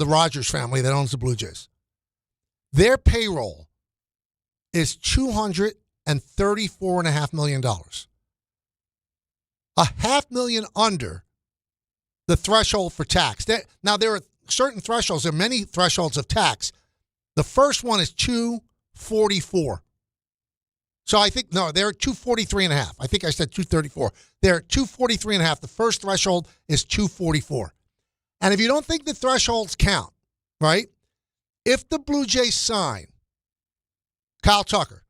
Rogers family that owns the Blue Jays. Their payroll is $234.5 million. $500,000 under the threshold for tax. Now, there are certain thresholds. There are many thresholds of tax. The first one is $244. So I think, no, they're at $243.5. I think I said $234. They're at $243.5. The first threshold is $244. And if you don't think the thresholds count, right? If the Blue Jays sign Kyle Tucker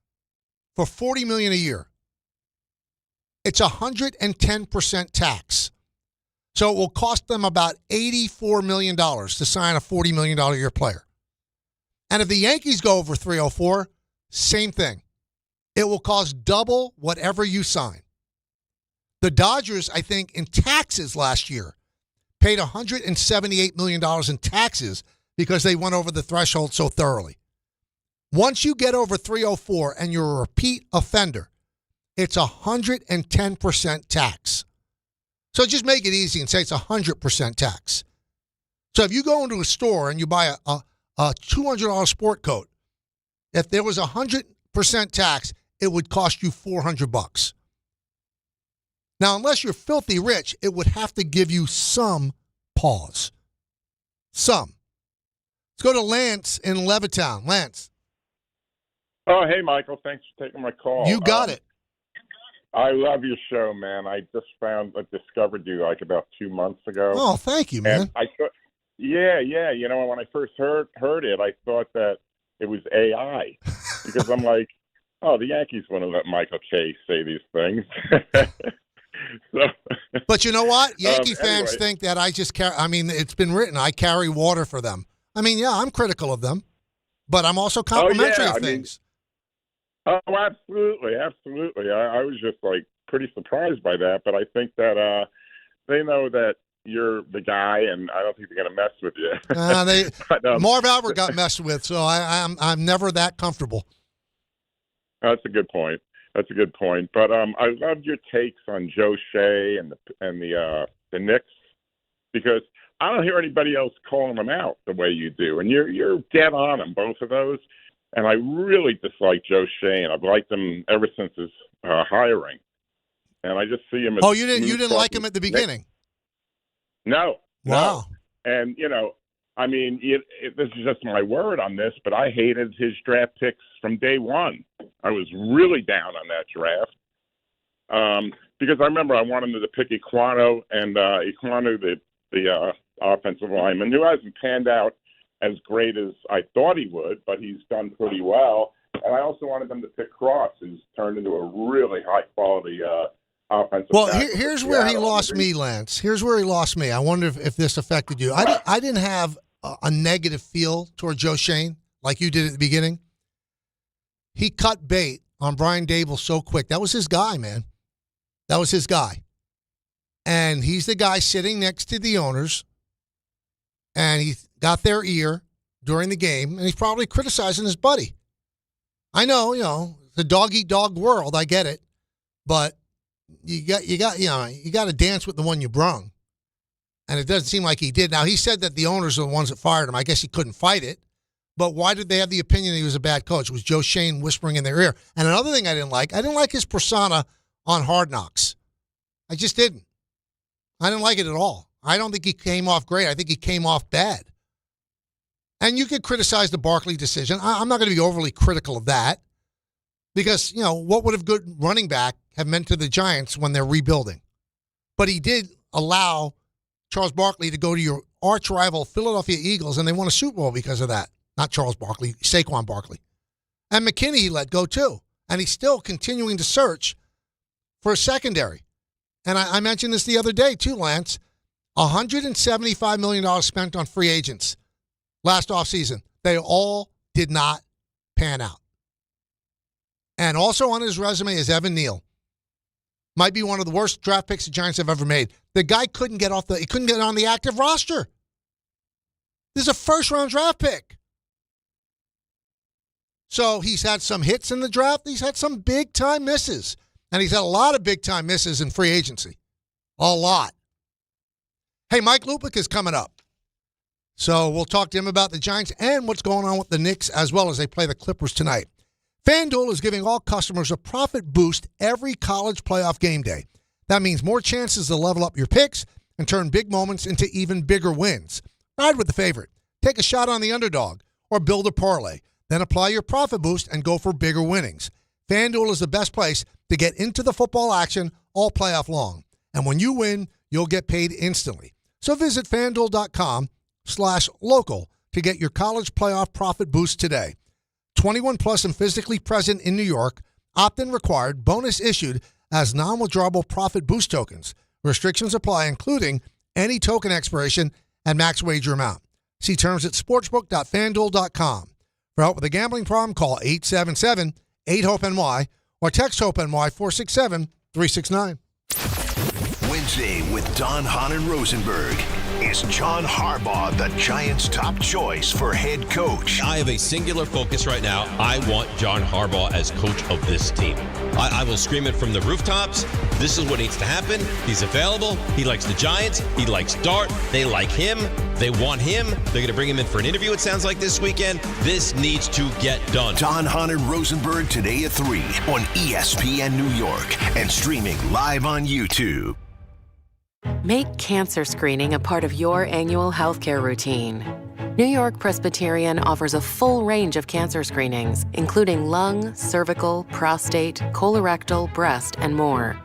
for $40 million a year, it's 110% tax. So it will cost them about $84 million to sign a $40 million a year player. And if the Yankees go over 304, same thing. It will cost double whatever you sign. The Dodgers, I think, in taxes last year, paid $178 million in taxes because they went over the threshold so thoroughly. Once you get over 304 and you're a repeat offender, it's 110% tax. So just make it easy and say it's 100% tax. So if you go into a store and you buy a $200 sport coat, if there was 100% tax, it would cost you $400. Now, unless you're filthy rich, it would have to give you some pause. Some. Let's go to Lance in Levittown. Lance. Oh, hey, Michael. Thanks for taking my call. You got it. I love your show, man. I just discovered you like about 2 months ago. Oh, thank you, man. And I thought, yeah. You know, when I first heard it, I thought that it was AI because I'm like, oh, the Yankees want to let Michael K say these things. So, but you know what? Yankee fans think that I just carry. I mean, it's been written. I carry water for them. I mean, yeah, I'm critical of them, but I'm also complimentary of things. Oh, absolutely. I was just like pretty surprised by that, but I think that they know that you're the guy, and I don't think they're going to mess with you. But, Marv Albert got messed with, so I'm never that comfortable. That's a good point. But I loved your takes on Joe Shea and the Knicks because I don't hear anybody else calling them out the way you do, and you're dead on them, both of those. And I really dislike Joe Shea, and I've liked him ever since his hiring. And I just see him as you didn't like him at the beginning? No. Wow. No. And, you know, I mean, this is just my word on this, but I hated his draft picks from day one. I was really down on that draft because I remember I wanted him to pick Equano, and Equano, the offensive lineman, who hasn't panned out as great as I thought he would, but he's done pretty well. And I also wanted them to pick Cross, who's turned into a really high-quality offensive tackle. Here's where he lost me, Lance. Here's where he lost me. I wonder if this affected you. I didn't have a negative feel toward Joe Schoen like you did at the beginning. He cut bait on Brian Dable so quick. That was his guy, man. That was his guy. And he's the guy sitting next to the owners, and he got their ear during the game, and he's probably criticizing his buddy. I know, you know, it's a dog-eat-dog world. I get it. But you got to dance with the one you brung. And it doesn't seem like he did. Now, he said that the owners are the ones that fired him. I guess he couldn't fight it. But why did they have the opinion that he was a bad coach? It was Joe Schoen whispering in their ear. And another thing I didn't like his persona on Hard Knocks. I just didn't. I didn't like it at all. I don't think he came off great. I think he came off bad. And you could criticize the Barkley decision. I'm not going to be overly critical of that because, you know, what would a good running back have meant to the Giants when they're rebuilding? But he did allow Charles Barkley to go to your arch rival Philadelphia Eagles, and they won a Super Bowl because of that. Not Charles Barkley, Saquon Barkley. And McKinney he let go too. And he's still continuing to search for a secondary. And I mentioned this the other day too, Lance. $175 million spent on free agents last offseason. They all did not pan out. And also on his resume is Evan Neal. Might be one of the worst draft picks the Giants have ever made. The guy couldn't get on the active roster. This is a first-round draft pick. So he's had some hits in the draft. He's had some big-time misses. And he's had a lot of big-time misses in free agency. A lot. Hey, Mike Lupica is coming up. So we'll talk to him about the Giants and what's going on with the Knicks as well as they play the Clippers tonight. FanDuel is giving all customers a profit boost every college playoff game day. That means more chances to level up your picks and turn big moments into even bigger wins. Ride with the favorite. Take a shot on the underdog or build a parlay. Then apply your profit boost and go for bigger winnings. FanDuel is the best place to get into the football action all playoff long. And when you win, you'll get paid instantly. So visit FanDuel.com/local to get your college playoff profit boost today. 21 plus and physically present in New York. Opt-in required. Bonus issued as non-withdrawable profit boost tokens. Restrictions apply, including any token expiration and max wager amount. See terms at sportsbook.fanduel.com. For help with a gambling problem, call 877-8-HOPE-NY or text HOPE-NY 467-369. Wednesday with Don Hahn and Rosenberg. Is John Harbaugh the Giants' top choice for head coach? I have a singular focus right now. I want John Harbaugh as coach of this team. I will scream it from the rooftops. This is what needs to happen. He's available. He likes the Giants. He likes Dart. They like him. They want him. They're going to bring him in for an interview, it sounds like, this weekend. This needs to get done. Don Hahn and Rosenberg today at 3 on ESPN New York and streaming live on YouTube. Make cancer screening a part of your annual healthcare routine. New York Presbyterian offers a full range of cancer screenings, including lung, cervical, prostate, colorectal, breast, and more.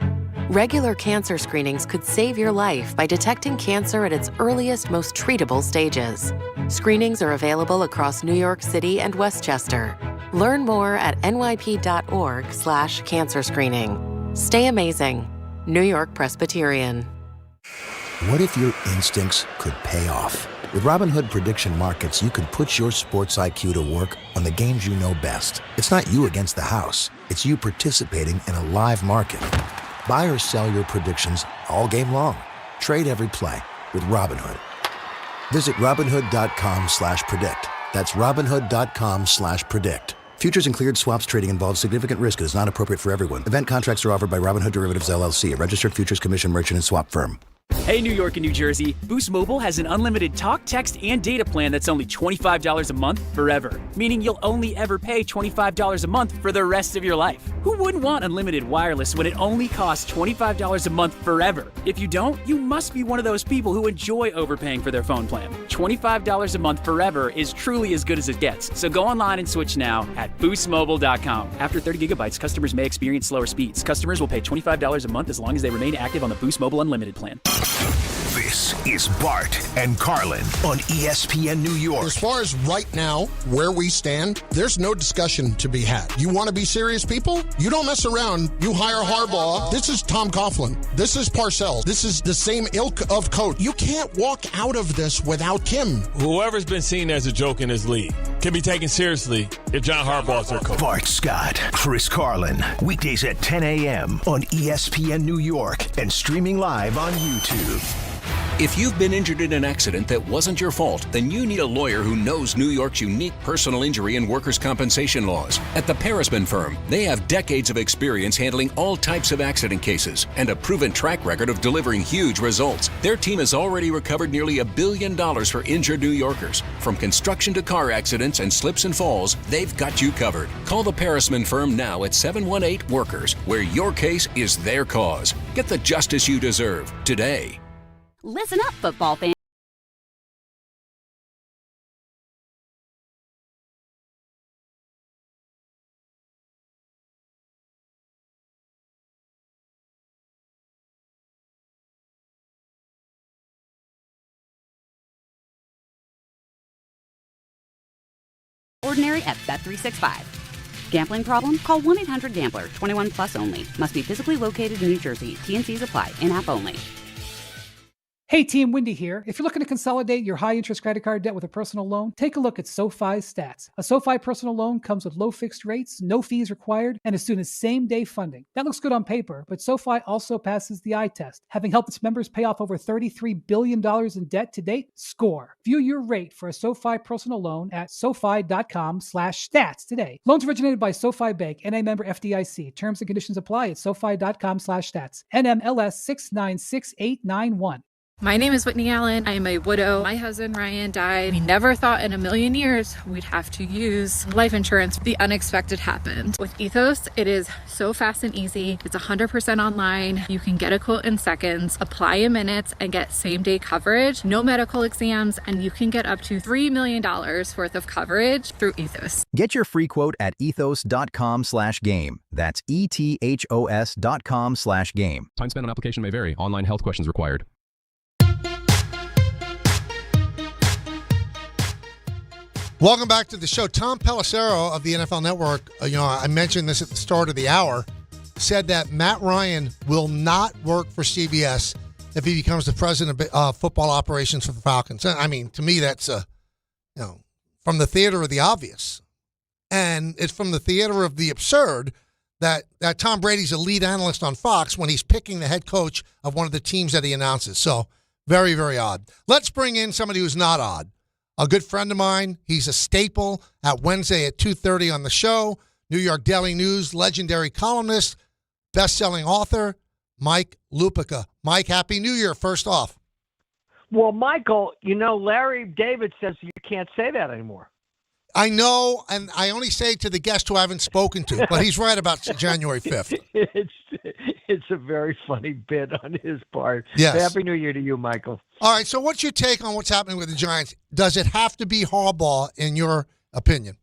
Regular cancer screenings could save your life by detecting cancer at its earliest, most treatable stages. Screenings are available across New York City and Westchester. Learn more at nyp.org/cancer screening. Stay amazing. New York Presbyterian. What if your instincts could pay off? With Robinhood Prediction Markets, you could put your sports IQ to work on the games you know best. It's not you against the house. It's you participating in a live market. Buy or sell your predictions all game long. Trade every play with Robinhood. Visit Robinhood.com/predict. That's Robinhood.com/predict. Futures and cleared swaps trading involves significant risk and is not appropriate for everyone. Event contracts are offered by Robinhood Derivatives LLC, a registered futures commission merchant and swap firm. Hey, New York and New Jersey, Boost Mobile has an unlimited talk, text, and data plan that's only $25 a month forever, meaning you'll only ever pay $25 a month for the rest of your life. Who wouldn't want unlimited wireless when it only costs $25 a month forever? If you don't, you must be one of those people who enjoy overpaying for their phone plan. $25 a month forever is truly as good as it gets, so go online and switch now at boostmobile.com. After 30 gigabytes, customers may experience slower speeds. Customers will pay $25 a month as long as they remain active on the Boost Mobile Unlimited plan. This is Bart and Carlin on ESPN New York. As far as right now, where we stand, there's no discussion to be had. You want to be serious, people? You don't mess around. You hire Harbaugh. This is Tom Coughlin. This is Parcells. This is the same ilk of coach. You can't walk out of this without Kim. Whoever's been seen as a joke in this league can be taken seriously if John Harbaugh's their coach. Bart Scott, Chris Carlin, weekdays at 10 a.m. on ESPN New York and streaming live on YouTube. If you've been injured in an accident that wasn't your fault, then you need a lawyer who knows New York's unique personal injury and workers' compensation laws. At the Pairings firm, they have decades of experience handling all types of accident cases and a proven track record of delivering huge results. Their team has already recovered nearly $1 billion for injured New Yorkers. From construction to car accidents and slips and falls, they've got you covered. Call the Pairings firm now at 718-WORKERS, where your case is their cause. Get the justice you deserve today. Listen up, football fans. Ordinary at Bet365. Gambling problem? Call 1-800-GAMBLER. 21 plus only. Must be physically located in New Jersey. T&Cs apply. In-app only. Hey team, Wendy here. If you're looking to consolidate your high-interest credit card debt with a personal loan, take a look at SoFi's stats. A SoFi personal loan comes with low fixed rates, no fees required, and as soon as same-day funding. That looks good on paper, but SoFi also passes the eye test. Having helped its members pay off over $33 billion in debt to date, score. View your rate for a SoFi personal loan at SoFi.com/stats today. Loans originated by SoFi Bank, NA member FDIC. Terms and conditions apply at SoFi.com/stats. NMLS 696891. My name is Whitney Allen. I am a widow. My husband, Ryan, died. We never thought in a million years we'd have to use life insurance. The unexpected happened. With Ethos, it is so fast and easy. It's 100% online. You can get a quote in seconds, apply in minutes, and get same-day coverage. No medical exams, and you can get up to $3 million worth of coverage through Ethos. Get your free quote at ethos.com/game. That's ETHOS.com/game. Time spent on application may vary. Online health questions required. Welcome back to the show. Tom Pelissero of the NFL Network, I mentioned this at the start of the hour, said that Matt Ryan will not work for CBS if he becomes the president of football operations for the Falcons. I mean, to me, that's from the theater of the obvious, and it's from the theater of the absurd that Tom Brady's a lead analyst on Fox when he's picking the head coach of one of the teams that he announces. So very, very odd. Let's bring in somebody who's not odd. A good friend of mine. He's a staple at Wednesday at 2:30 on the show. New York Daily News legendary columnist, best-selling author, Mike Lupica. Mike, Happy New Year, first off. Well, Michael, Larry David says you can't say that anymore. I know, and I only say it to the guest who I haven't spoken to, but he's right about January 5th. It's a very funny bit on his part. Yes. Happy New Year to you, Michael. All right, so what's your take on what's happening with the Giants? Does it have to be Harbaugh, in your opinion?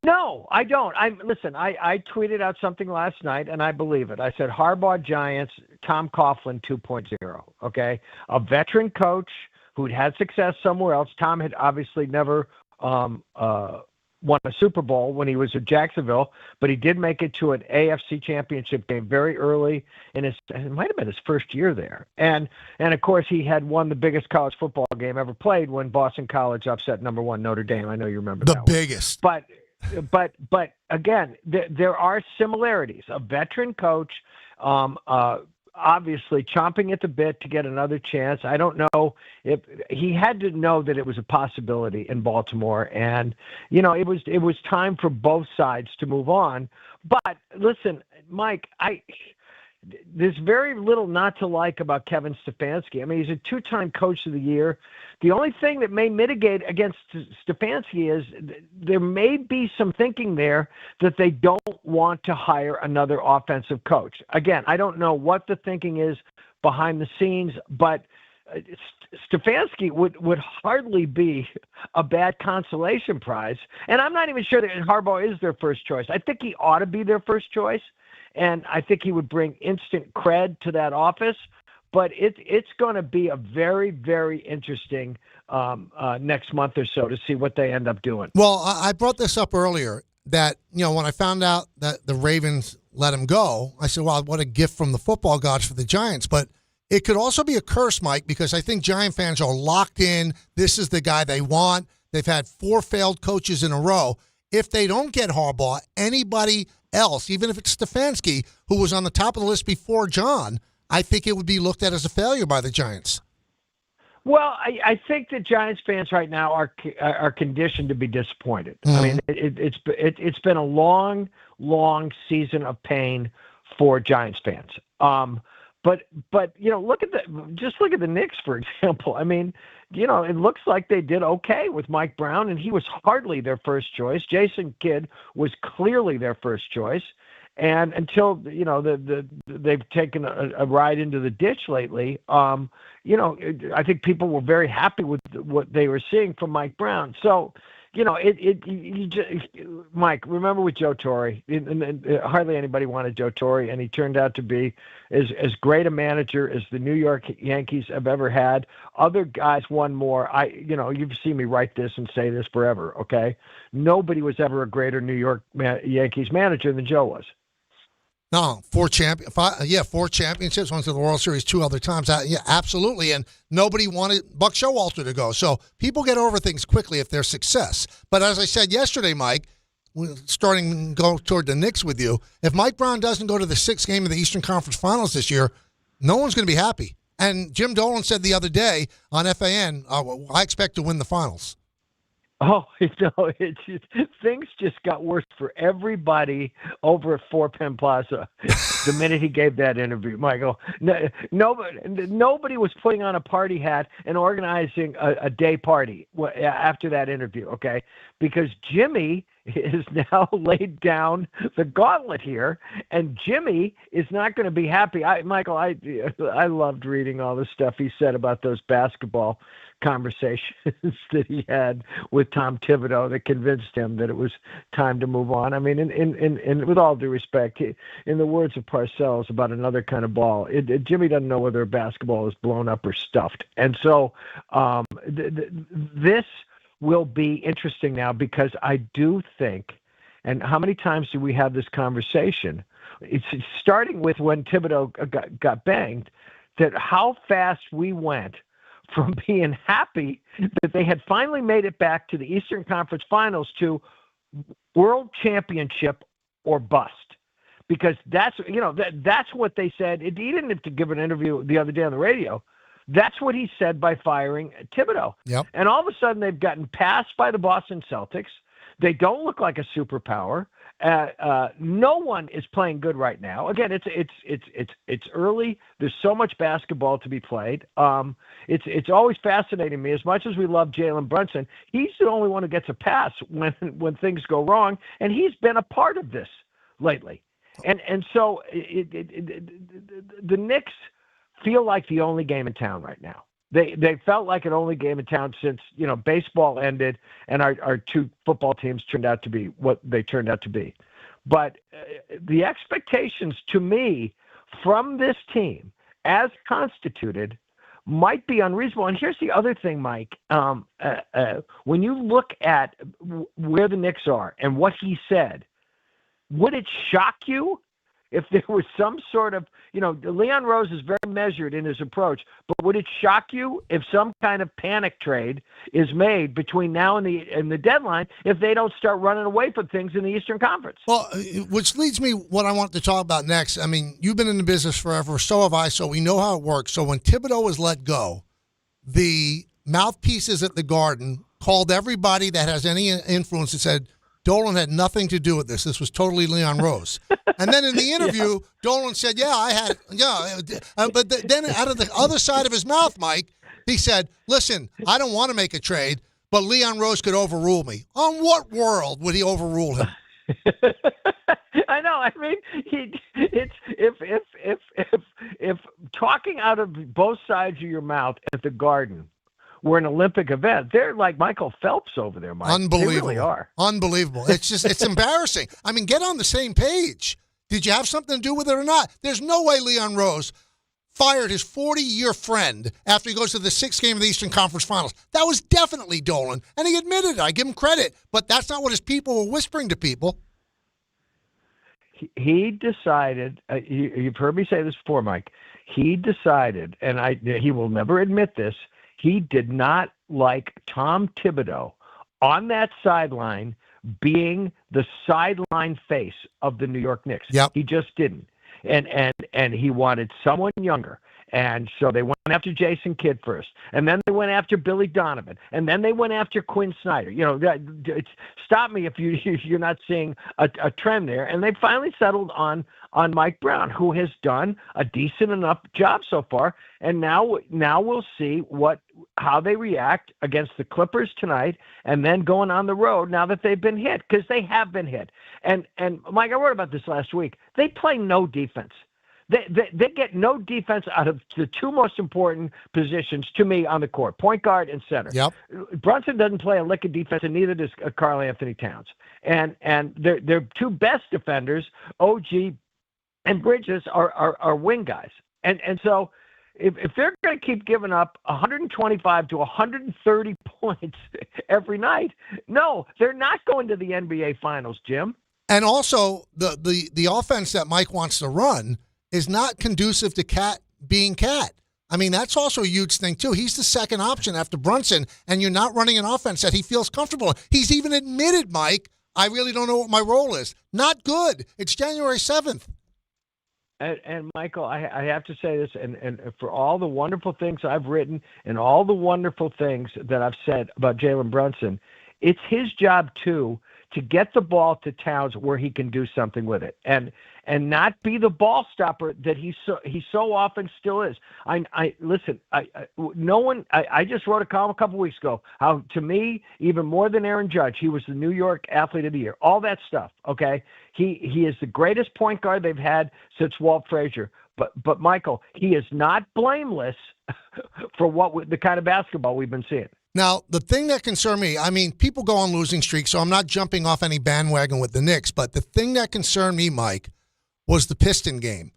No, I don't. Listen, I tweeted out something last night, and I believe it. I said Harbaugh Giants, Tom Coughlin 2.0, okay? A veteran coach who'd had success somewhere else. Tom had obviously never won a Super Bowl when he was at Jacksonville, but he did make it to an AFC championship game very early it might have been his first year there. And of course he had won the biggest college football game ever played when Boston College upset number 1 Notre Dame. I know you remember that. The biggest. But again, there are similarities. A veteran coach, obviously chomping at the bit to get another chance. I don't know if he had to know that it was a possibility in Baltimore, and it was time for both sides to move on. But listen, Mike, there's very little not to like about Kevin Stefanski. I mean, he's a 2-time Coach of the Year. The only thing that may mitigate against Stefanski is there may be some thinking there that they don't want to hire another offensive coach. Again, I don't know what the thinking is behind the scenes, but Stefanski would hardly be a bad consolation prize. And I'm not even sure that Harbaugh is their first choice. I think he ought to be their first choice. And I think he would bring instant cred to that office. But it's going to be a very, very interesting next month or so to see what they end up doing. Well, I brought this up earlier that, when I found out that the Ravens let him go, I said, well, what a gift from the football gods for the Giants. But it could also be a curse, Mike, because I think Giant fans are locked in. This is the guy they want. They've had 4 failed coaches in a row. If they don't get Harbaugh, anybody else, even if it's Stefanski, who was on the top of the list before John, I think it would be looked at as a failure by the Giants. Well, I think that Giants fans right now are conditioned to be disappointed. I mean, it's been a long, long season of pain for Giants fans. But look at the Knicks, for example. I mean, it looks like they did okay with Mike Brown, and he was hardly their first choice. Jason Kidd was clearly their first choice. And until, they've taken a ride into the ditch lately, I think people were very happy with what they were seeing from Mike Brown. So, Mike, remember with Joe Torre, hardly anybody wanted Joe Torre, and he turned out to be as great a manager as the New York Yankees have ever had. Other guys won more. You've seen me write this and say this forever, okay? Nobody was ever a greater New York Yankees manager than Joe was. No, 4 championships, went to the World Series 2 other times. Yeah, absolutely. And nobody wanted Buck Showalter to go. So people get over things quickly if they're success. But as I said yesterday, Mike, starting to go toward the Knicks with you, if Mike Brown doesn't go to the 6th game of the Eastern Conference Finals this year, no one's going to be happy. And Jim Dolan said the other day on FAN, I expect to win the finals. Oh, things just got worse for everybody over at 4 Penn Plaza the minute he gave that interview, Michael. Nobody was putting on a party hat and organizing a day party after that interview, okay? Because Jimmy is now laid down the gauntlet here, and Jimmy is not going to be happy. Michael, I loved reading all the stuff he said about those basketball conversations that he had with Tom Thibodeau that convinced him that it was time to move on. I mean, in with all due respect, in the words of Parcells about another kind of ball, Jimmy doesn't know whether a basketball is blown up or stuffed. And so this will be interesting now, because I do think, and how many times do we have this conversation? It's starting with when Thibodeau got banged, that how fast we went from being happy that they had finally made it back to the Eastern Conference Finals to World Championship or bust. Because that's what they said. He didn't have to give an interview the other day on the radio. That's what he said by firing Thibodeau. Yep. And all of a sudden they've gotten passed by the Boston Celtics. They don't look like a superpower. No one is playing good right now. Again, it's early. There's so much basketball to be played. It's always fascinating me. As much as we love Jalen Brunson, he's the only one who gets a pass when things go wrong, and he's been a part of this lately. And so the Knicks feel like the only game in town right now. They felt like an only game in town since baseball ended and our two football teams turned out to be what they turned out to be. But the expectations to me from this team as constituted might be unreasonable. And here's the other thing, Mike. When you look at where the Knicks are and what he said, would it shock you if there was some sort of, Leon Rose is very measured in his approach, but would it shock you if some kind of panic trade is made between now and the deadline if they don't start running away from things in the Eastern Conference? Well, which leads me what I want to talk about next. I mean, you've been in the business forever, so have I, so we know how it works. So when Thibodeau was let go, the mouthpieces at the Garden called everybody that has any influence and said, Dolan had nothing to do with this. This was totally Leon Rose. And then in the interview, Dolan said, but then out of the other side of his mouth, Mike, he said, listen, I don't want to make a trade, but Leon Rose could overrule me. On what world would he overrule him? I know. I mean, if talking out of both sides of your mouth at the Garden were an Olympic event, they're like Michael Phelps over there, Mike. Unbelievable. They really are. Unbelievable. It's embarrassing. I mean, get on the same page. Did you have something to do with it or not? There's no way Leon Rose fired his 40-year friend after he goes to the sixth game of the Eastern Conference Finals. That was definitely Dolan, and he admitted it. I give him credit, but that's not what his people were whispering to people. He decided, you've heard me say this before, Mike, he decided, and he will never admit this, he did not like Tom Thibodeau on that sideline being the sideline face of the New York Knicks. Yep. He just didn't. And he wanted someone younger. And so they went after Jason Kidd first, and then they went after Billy Donovan, and then they went after Quinn Snyder. Stop me if you're not seeing a trend there. And they finally settled on Mike Brown, who has done a decent enough job so far. And now we'll see how they react against the Clippers tonight, and then going on the road now that they've been hit, because they have been hit. And Mike, I wrote about this last week. They play no defense. They get no defense out of the two most important positions to me on the court, point guard and center. Yep. Brunson doesn't play a lick of defense, and neither does Karl Anthony Towns. And their two best defenders, OG and Bridges, are wing guys. And so if they're going to keep giving up 125 to 130 points every night, no, they're not going to the NBA Finals, Jim. And also the offense that Mike wants to run is not conducive to Cat being Cat. I mean, that's also a huge thing, too. He's the second option after Brunson, and you're not running an offense that he feels comfortable in. He's even admitted, Mike, I really don't know what my role is. Not good. It's January 7th. And Michael, I have to say this, and for all the wonderful things I've written and all the wonderful things that I've said about Jalen Brunson, it's his job, too, to get the ball to Towns where he can do something with it, and not be the ball stopper that he so often still is. I just wrote a column a couple weeks ago how, to me, even more than Aaron Judge, he was the New York Athlete of the Year. All that stuff, okay? He is the greatest point guard they've had since Walt Frazier. But Michael, he is not blameless for the kind of basketball we've been seeing. Now, the thing that concerned me, I mean, people go on losing streaks, so I'm not jumping off any bandwagon with the Knicks, but the thing that concerned me, Mike, was the Piston game.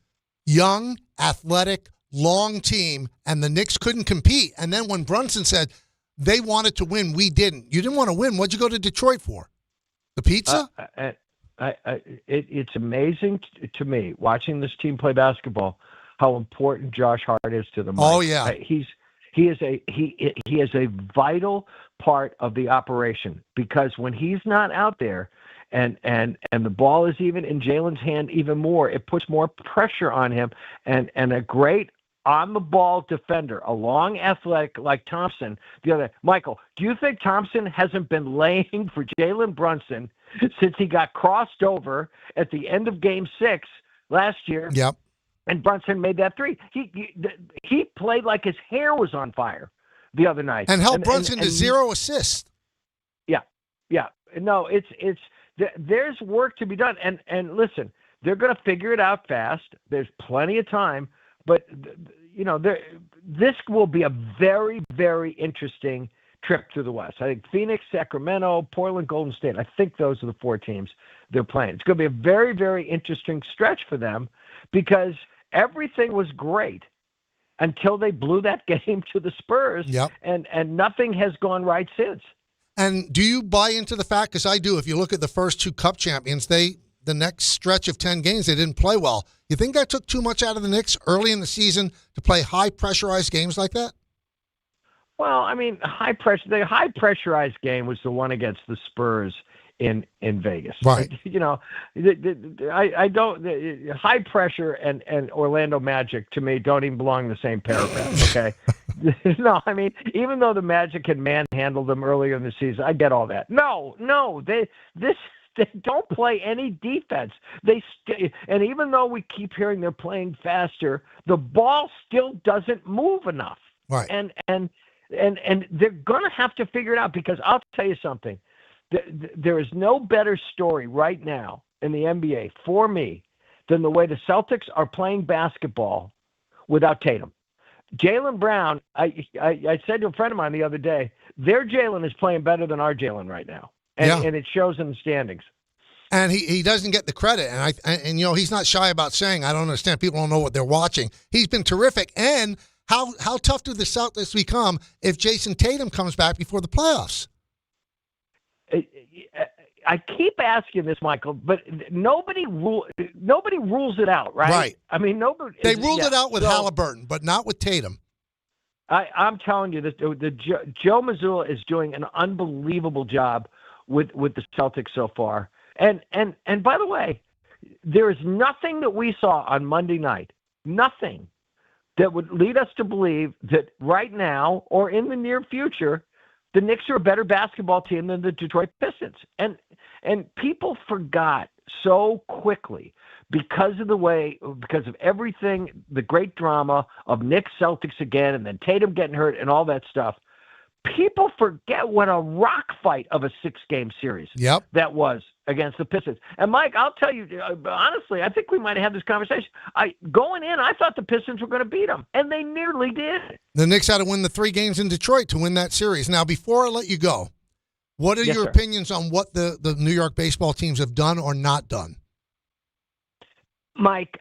Young, athletic, long team, and the Knicks couldn't compete. And then when Brunson said, They wanted to win. We didn't. You didn't want to win. What'd you go to Detroit for? The pizza? It's amazing to me watching this team play basketball how important Josh Hart is to them. Oh yeah, he is a vital part of the operation, because when he's not out there and the ball is even in Jalen's hand even more, it puts more pressure on him, and a great on the ball defender, a long athletic like Thompson. Michael, do you think Thompson hasn't been laying for Jalen Brunson since he got crossed over at the end of Game 6 last year? Yep. And Brunson made that three. He played like his hair was on fire the other night, and helped Brunson to 0 assists. Yeah. No, there's work to be done, and listen, they're going to figure it out fast. There's plenty of time, but this will be a very, very interesting trip through the West. I think Phoenix, Sacramento, Portland, Golden State. I think those are the 4 teams they're playing. It's going to be a very, very interesting stretch for them, because everything was great until they blew that game to the Spurs. Yep. And nothing has gone right since. And do you buy into the fact, because I do, if you look at the first 2 Cup champions, the next stretch of 10 games, they didn't play well. You think that took too much out of the Knicks early in the season to play high pressurized games like that? Well, I mean, the high pressurized game was the one against the Spurs in Vegas. Right. I don't, high pressure and Orlando Magic to me don't even belong in the same paragraph. Okay. No, I mean, even though the Magic had manhandled them earlier in the season, I get all that. No, they don't play any defense. And even though we keep hearing they're playing faster, the ball still doesn't move enough. Right. And they're going to have to figure it out, because I'll tell you something. There is no better story right now in the NBA for me than the way the Celtics are playing basketball without Tatum. Jaylen Brown, I said to a friend of mine the other day, their Jaylen is playing better than our Jaylen right now. And it shows in the standings. And he doesn't get the credit. And he's not shy about saying, I don't understand. People don't know what they're watching. He's been terrific. And how tough do the Celtics become if Jason Tatum comes back before the playoffs? I keep asking this, Michael, but nobody rules it out, right? Right. I mean, nobody. They ruled it out with Halliburton, but not with Tatum. I'm telling you, Joe Mazzulla is doing an unbelievable job with the Celtics so far. And by the way, there is nothing that we saw on Monday night, nothing that would lead us to believe that right now or in the near future, the Knicks are a better basketball team than the Detroit Pistons. And people forgot so quickly because of everything, the great drama of Knicks Celtics again, and then Tatum getting hurt and all that stuff. People forget what a rock fight of a 6-game series that was against the Pistons. And Mike, I'll tell you, honestly, I think we might have had this conversation. Going in, I thought the Pistons were going to beat them, and they nearly did. The Knicks had to win the 3 games in Detroit to win that series. Now, before I let you go, what are your opinions on what the New York baseball teams have done or not done? Mike,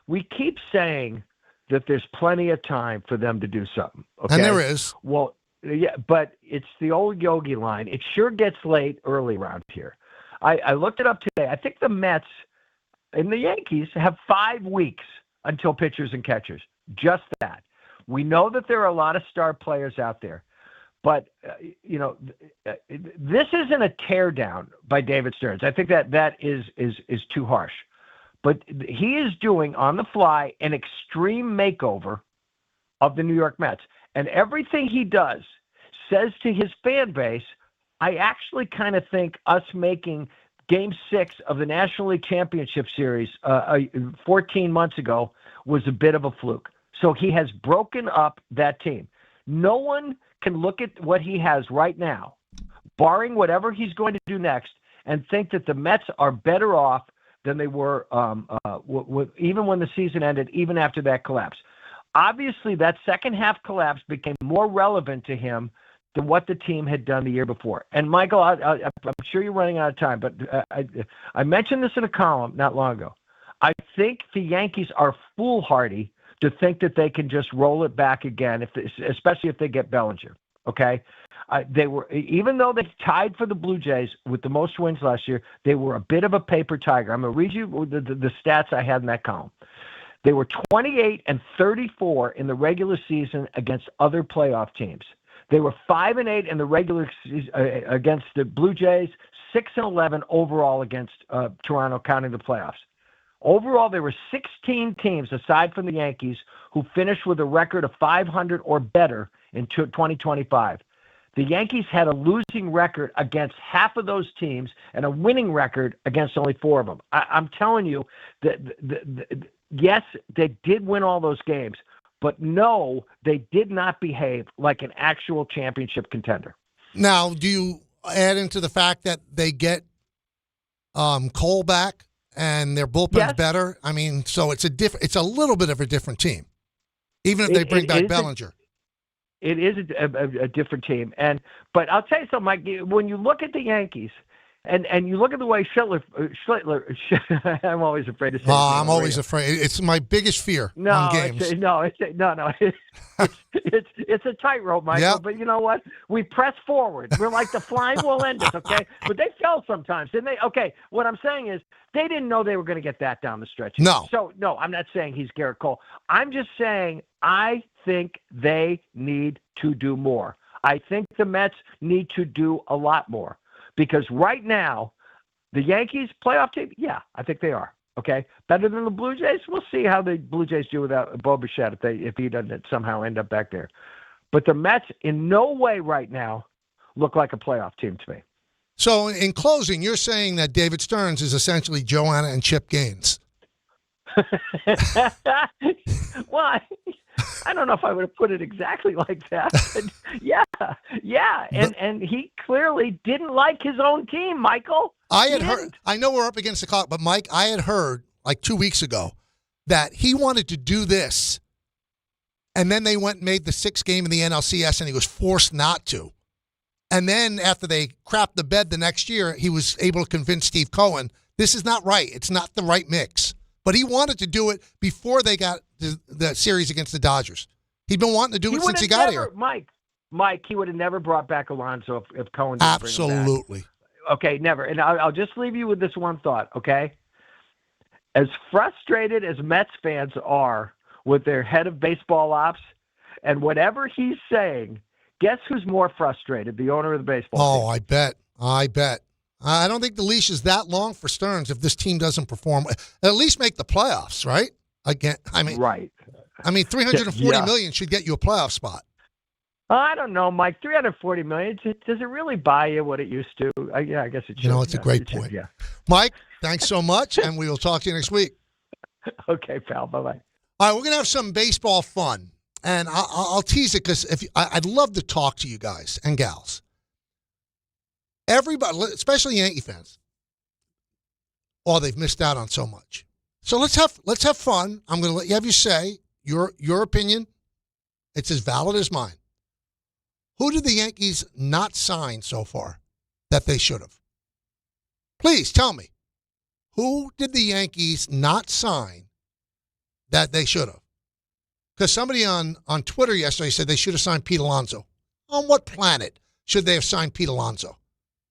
we keep saying that there's plenty of time for them to do something. Okay? And there is. Well, yeah, but it's the old Yogi line. It sure gets late early around here. I looked it up today. I think the Mets and the Yankees have 5 weeks until pitchers and catchers. Just that. We know that there are a lot of star players out there. But, this isn't a teardown by David Stearns. I think that is too harsh. But he is doing, on the fly, an extreme makeover of the New York Mets. And everything he does says to his fan base, I actually kind of think us making Game 6 of the National League Championship Series 14 months ago was a bit of a fluke. So he has broken up that team. No one can look at what he has right now, barring whatever he's going to do next, and think that the Mets are better off than they were even when the season ended, even after that collapse. Obviously, that second half collapse became more relevant to him than what the team had done the year before. And, Michael, I'm sure you're running out of time, but I mentioned this in a column not long ago. I think the Yankees are foolhardy to think that they can just roll it back again, especially if they get Bellinger. Okay, they were, even though they tied for the Blue Jays with the most wins last year, they were a bit of a paper tiger. I'm going to read you the stats I had in that column. They were 28-34 in the regular season against other playoff teams. They were 5-8 in the regular season against the Blue Jays, 6-11 overall against Toronto, counting the playoffs. Overall, there were 16 teams, aside from the Yankees, who finished with a record of 500 or better in 2025. The Yankees had a losing record against half of those teams and a winning record against only 4 of them. I'm telling you that yes, they did win all those games, but no, they did not behave like an actual championship contender. Now, do you add into the fact that they get Cole back and their bullpen's better? I mean, so it's a little bit of a different team, even if they bring back Bellinger. It is a different team, but I'll tell you something, Mike. When you look at the Yankees, and you look at the way Shirtless, I'm always afraid to say. I'm always afraid. It's my biggest fear on games. It's a tightrope, Michael. Yep. But you know what? We press forward. We're like the flying will end us, okay? But they fell sometimes, didn't they? Okay, what I'm saying is they didn't know they were going to get that down the stretch. No. So, no, I'm not saying he's Garrett Cole. I'm just saying I think they need to do more. I think the Mets need to do a lot more. Because right now, the Yankees playoff team, yeah, I think they are. Okay, better than the Blue Jays. We'll see how the Blue Jays do without Bo Bichette if he doesn't somehow end up back there. But the Mets, in no way right now, look like a playoff team to me. So, in closing, you're saying that David Stearns is essentially Joanna and Chip Gaines. Well, I don't know if I would have put it exactly like that, but yeah. And he clearly didn't like his own team, Michael. I had heard, I know we're up against the clock, but Mike, I had heard like 2 weeks ago that he wanted to do this, and then they went and made the 6th game in the NLCS, and he was forced not to. And then after they crapped the bed the next year, he was able to convince Steve Cohen, this is not right. It's not the right mix. But he wanted to do it before they got the series against the Dodgers. He'd been wanting to do it since he got here. Mike, he would have never brought back Alonso if Cohen didn't bring him back. Okay, never. And I'll just leave you with this one thought, okay? As frustrated as Mets fans are with their head of baseball ops and whatever he's saying, guess who's more frustrated, the owner of the baseball team? I bet. I don't think the leash is that long for Stearns if this team doesn't perform. At least make the playoffs, right? Again, right. I mean, $340 million should get you a playoff spot. I don't know, Mike. $340 million. Does it really buy you what it used to? Yeah, I guess it should. You know, it's a great point. Yeah. Mike, thanks so much, and we will talk to you next week. Okay, pal. Bye-bye. All right, we're going to have some baseball fun, and I'll tease it because I'd love to talk to you guys and gals. Everybody, especially Yankee fans, they've missed out on so much. So let's have fun. I'm going to let you have your say, your opinion. It's as valid as mine. Who did the Yankees not sign so far that they should have? Please tell me. Who did the Yankees not sign that they should have? Because somebody on Twitter yesterday said they should have signed Pete Alonso. On what planet should they have signed Pete Alonso?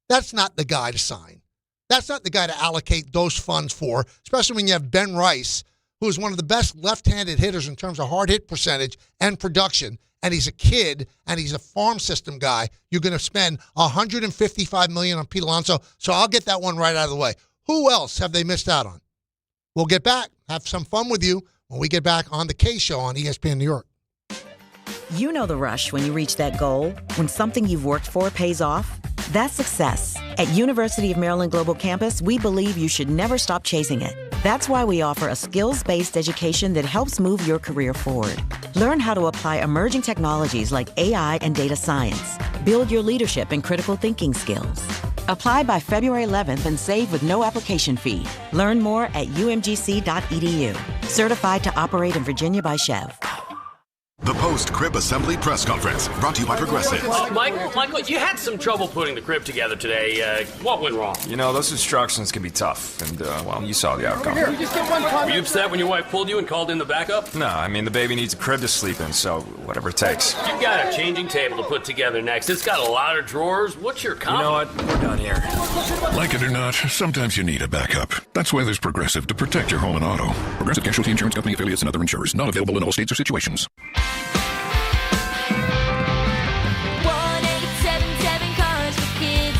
That's not the guy to sign. That's not the guy to allocate those funds for, especially when you have Ben Rice, who is one of the best left-handed hitters in terms of hard hit percentage and production, and he's a kid, and he's a farm system guy. You're going to spend $155 million on Pete Alonso, so I'll get that one right out of the way. Who else have they missed out on? We'll get back, have some fun with you when we get back on the K Show on ESPN New York. You know the rush when you reach that goal, when something you've worked for pays off. That's success. At University of Maryland Global Campus, we believe you should never stop chasing it. That's why we offer a skills-based education that helps move your career forward. Learn how to apply emerging technologies like AI and data science. Build your leadership and critical thinking skills. Apply by February 11th and save with no application fee. Learn more at umgc.edu. Certified to operate in Virginia by Chev. The post-crib assembly press conference brought to you by Progressive. Michael, you had some trouble putting the crib together today. What went wrong? You know, those instructions can be tough, and, well, you saw the outcome. Were you upset when your wife pulled you and called in the backup? No, I mean, the baby needs a crib to sleep in, so whatever it takes. You've got a changing table to put together next. It's got a lot of drawers. What's your comment? You know what? We're done here. Like it or not, sometimes you need a backup. That's why there's Progressive to protect your home and auto. Progressive Casualty Insurance Company affiliates and other insurers. Not available in all states or situations. 1-877 Cars for Kids.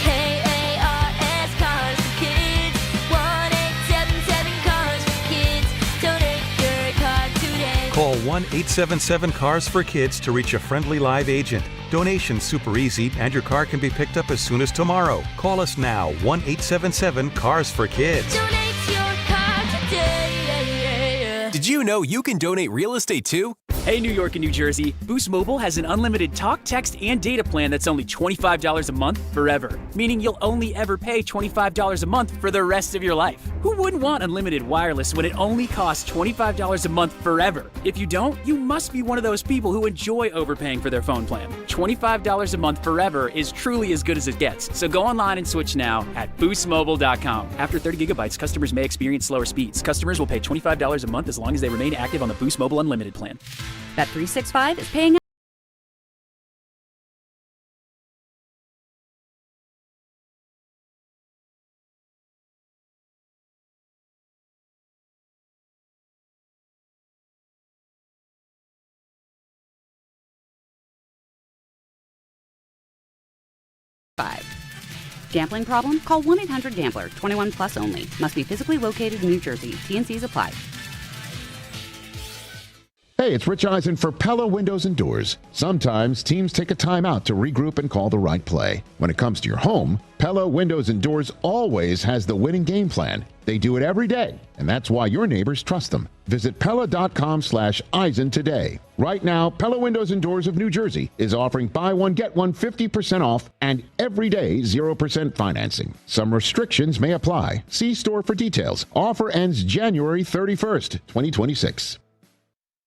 KARS Cars for Kids. 1-877 Cars for Kids. Donate your car today. Call 1-877-CARS-FOR-KIDS to reach a friendly live agent. Donation's super easy, and your car can be picked up as soon as tomorrow. Call us now, 1-877-CARS-FOR-KIDS. Donate your car today. Did you know you can donate real estate too? Hey, New York and New Jersey, Boost Mobile has an unlimited talk, text, and data plan that's only $25 a month forever, meaning you'll only ever pay $25 a month for the rest of your life. Who wouldn't want unlimited wireless when it only costs $25 a month forever? If you don't, you must be one of those people who enjoy overpaying for their phone plan. $25 a month forever is truly as good as it gets. So go online and switch now at boostmobile.com. After 30 gigabytes, customers may experience slower speeds. Customers will pay $25 a month as long as they remain active on the Boost Mobile Unlimited plan. Bet365 is paying $5. Gambling problem? Call 1-800-GAMBLER. 21 plus only. Must be physically located in New Jersey. T&Cs apply. Hey, it's Rich Eisen for Pella Windows and Doors. Sometimes teams take a time out to regroup and call the right play. When it comes to your home, Pella Windows and Doors always has the winning game plan. They do it every day, and that's why your neighbors trust them. Visit Pella.com/Eisen today. Right now, Pella Windows and Doors of New Jersey is offering buy one, get one 50% off and every day 0% financing. Some restrictions may apply. See store for details. Offer ends January 31st, 2026.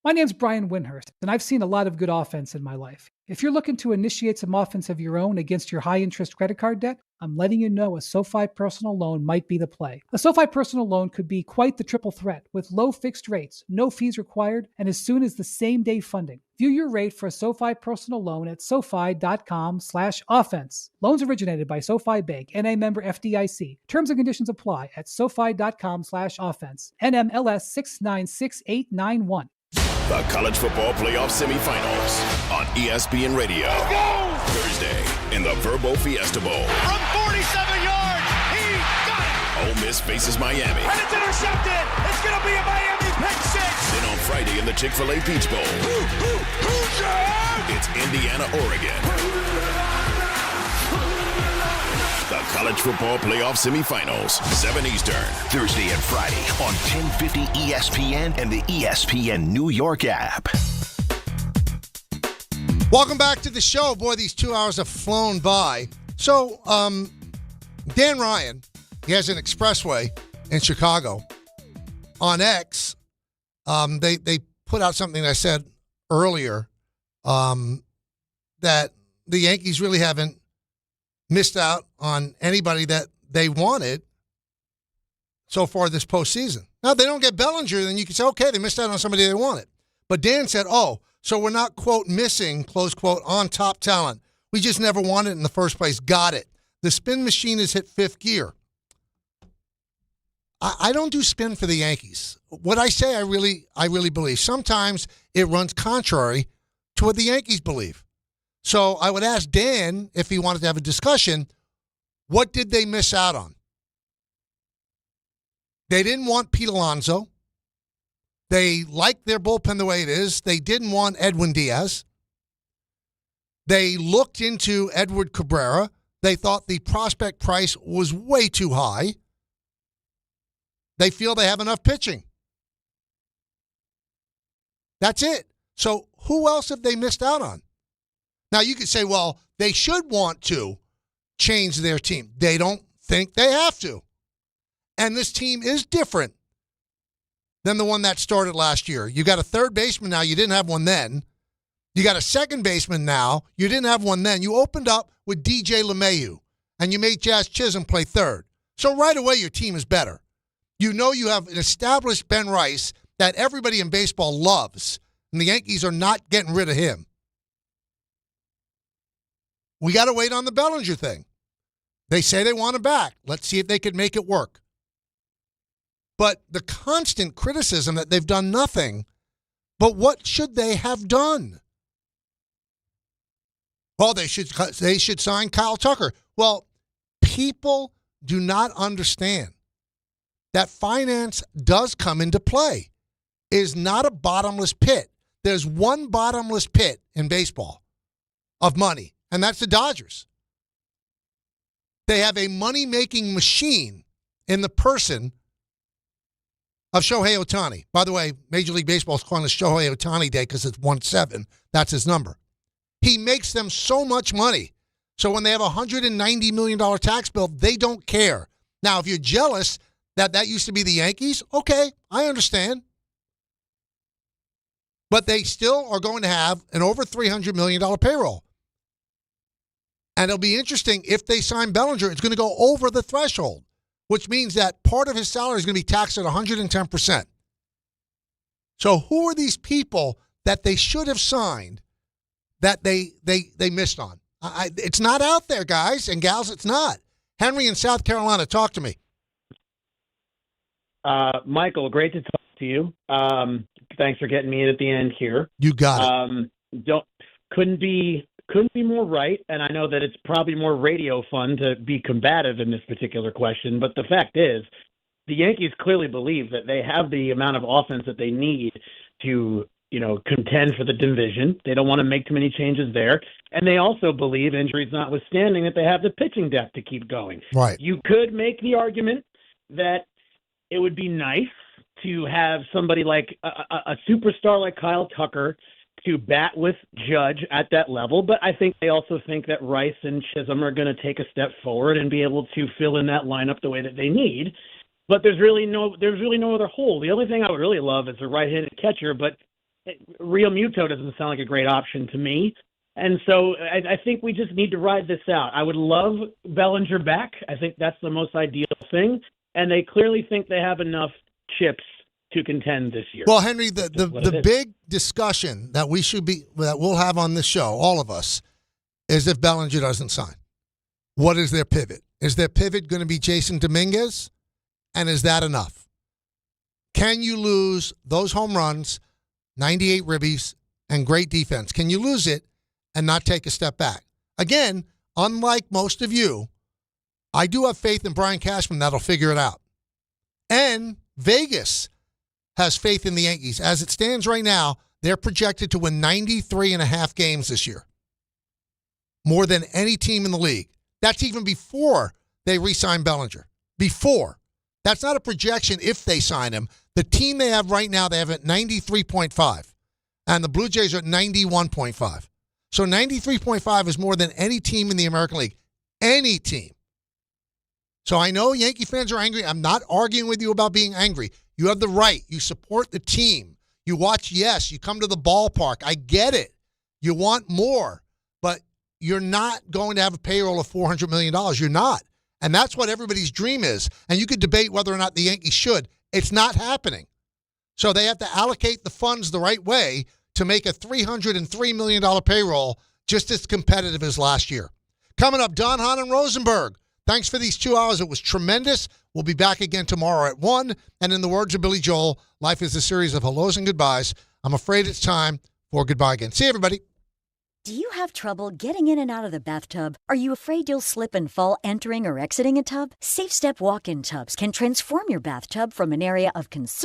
My name's Brian Windhurst, and I've seen a lot of good offense in my life. If you're looking to initiate some offense of your own against your high-interest credit card debt, I'm letting you know a SoFi personal loan might be the play. A SoFi personal loan could be quite the triple threat with low fixed rates, no fees required, and as soon as the same-day funding. View your rate for a SoFi personal loan at SoFi.com/offense. Loans originated by SoFi Bank, NA member FDIC. Terms and conditions apply at SoFi.com/offense. NMLS 696891. The College Football Playoff Semifinals on ESPN Radio. Thursday in the Verbo Fiesta Bowl. From 47 yards, he got it! Ole Miss faces Miami. And it's intercepted! It's going to be a Miami pick six! Then on Friday in the Chick-fil-A Peach Bowl. It's Indiana, Oregon. The College Football Playoff Semifinals, 7 Eastern. Thursday and Friday on 1050 ESPN and the ESPN New York app. Welcome back to the show. Boy, these 2 hours have flown by. So, Dan Ryan, he has an expressway in Chicago. On X, they put out something I said earlier, that the Yankees really haven't missed out on anybody that they wanted so far this postseason. Now, if they don't get Bellinger, then you can say, okay, they missed out on somebody they wanted. But Dan said, oh, so we're not, quote, missing, close quote, on top talent. We just never wanted it in the first place. Got it. The spin machine has hit fifth gear. I don't do spin for the Yankees. What I say, I really believe. Sometimes it runs contrary to what the Yankees believe. So I would ask Dan, if he wanted to have a discussion, what did they miss out on? They didn't want Pete Alonso. They liked their bullpen the way it is. They didn't want Edwin Diaz. They looked into Edward Cabrera. They thought the prospect price was way too high. They feel they have enough pitching. That's it. So who else have they missed out on? Now, you could say, well, they should want to change their team. They don't think they have to. And this team is different than the one that started last year. You got a third baseman now. You didn't have one then. You got a second baseman now. You didn't have one then. You opened up with DJ LeMahieu, and you made Jazz Chisholm play third. So right away, your team is better. You know you have an established Ben Rice that everybody in baseball loves, and the Yankees are not getting rid of him. We got to wait on the Bellinger thing. They say they want him back. Let's see if they could make it work. But the constant criticism that they've done nothing, but what should they have done? Well, they should sign Kyle Tucker. Well, people do not understand that finance does come into play. It is not a bottomless pit. There's one bottomless pit in baseball of money, and that's the Dodgers. They have a money-making machine in the person of Shohei Ohtani. By the way, Major League Baseball is calling it Shohei Ohtani Day because it's 1-7. That's his number. He makes them so much money. So when they have a $190 million tax bill, they don't care. Now, if you're jealous that used to be the Yankees, okay, I understand. But they still are going to have an over $300 million payroll. And it'll be interesting if they sign Bellinger, it's going to go over the threshold, which means that part of his salary is going to be taxed at 110%. So who are these people that they should have signed that they missed on? It's not out there, guys and gals. It's not. Henry in South Carolina, talk to me. Michael, great to talk to you. Thanks for getting me in at the end here. You got it. Couldn't be more right, and I know that it's probably more radio fun to be combative in this particular question, but the fact is the Yankees clearly believe that they have the amount of offense that they need to, contend for the division. They don't want to make too many changes there, and they also believe, injuries notwithstanding, that they have the pitching depth to keep going. Right. You could make the argument that it would be nice to have somebody like a superstar like Kyle Tucker to bat with Judge at that level, but I think they also think that Rice and Chisholm are going to take a step forward and be able to fill in that lineup the way that they need. But there's really no other hole. The only thing I would really love is a right-handed catcher, but Real Muto doesn't sound like a great option to me. And so I think we just need to ride this out. I would love Bellinger back. I think that's the most ideal thing. And they clearly think they have enough chips to contend this year. Well, Henry, the big discussion that we'll have on this show, all of us, is if Bellinger doesn't sign. What is their pivot? Is their pivot going to be Jason Dominguez? And is that enough? Can you lose those home runs, 98 ribbies, and great defense? Can you lose it and not take a step back? Again, unlike most of you, I do have faith in Brian Cashman that'll figure it out. And Vegas has faith in the Yankees. As it stands right now, they're projected to win 93.5 games this year. More than any team in the league. That's even before they re-sign Bellinger. Before. That's not a projection if they sign him. The team they have right now, they have at 93.5. And the Blue Jays are at 91.5. So 93.5 is more than any team in the American League. Any team. So I know Yankee fans are angry. I'm not arguing with you about being angry. You have the right. You support the team. You watch, yes. You come to the ballpark. I get it. You want more. But you're not going to have a payroll of $400 million. You're not. And that's what everybody's dream is. And you could debate whether or not the Yankees should. It's not happening. So they have to allocate the funds the right way to make a $303 million payroll just as competitive as last year. Coming up, Don Hahn and Rosenberg. Thanks for these 2 hours. It was tremendous. We'll be back again tomorrow at 1. And in the words of Billy Joel, life is a series of hellos and goodbyes. I'm afraid it's time for goodbye again. See you, everybody. Do you have trouble getting in and out of the bathtub? Are you afraid you'll slip and fall entering or exiting a tub? Safe Step walk-in tubs can transform your bathtub from an area of concern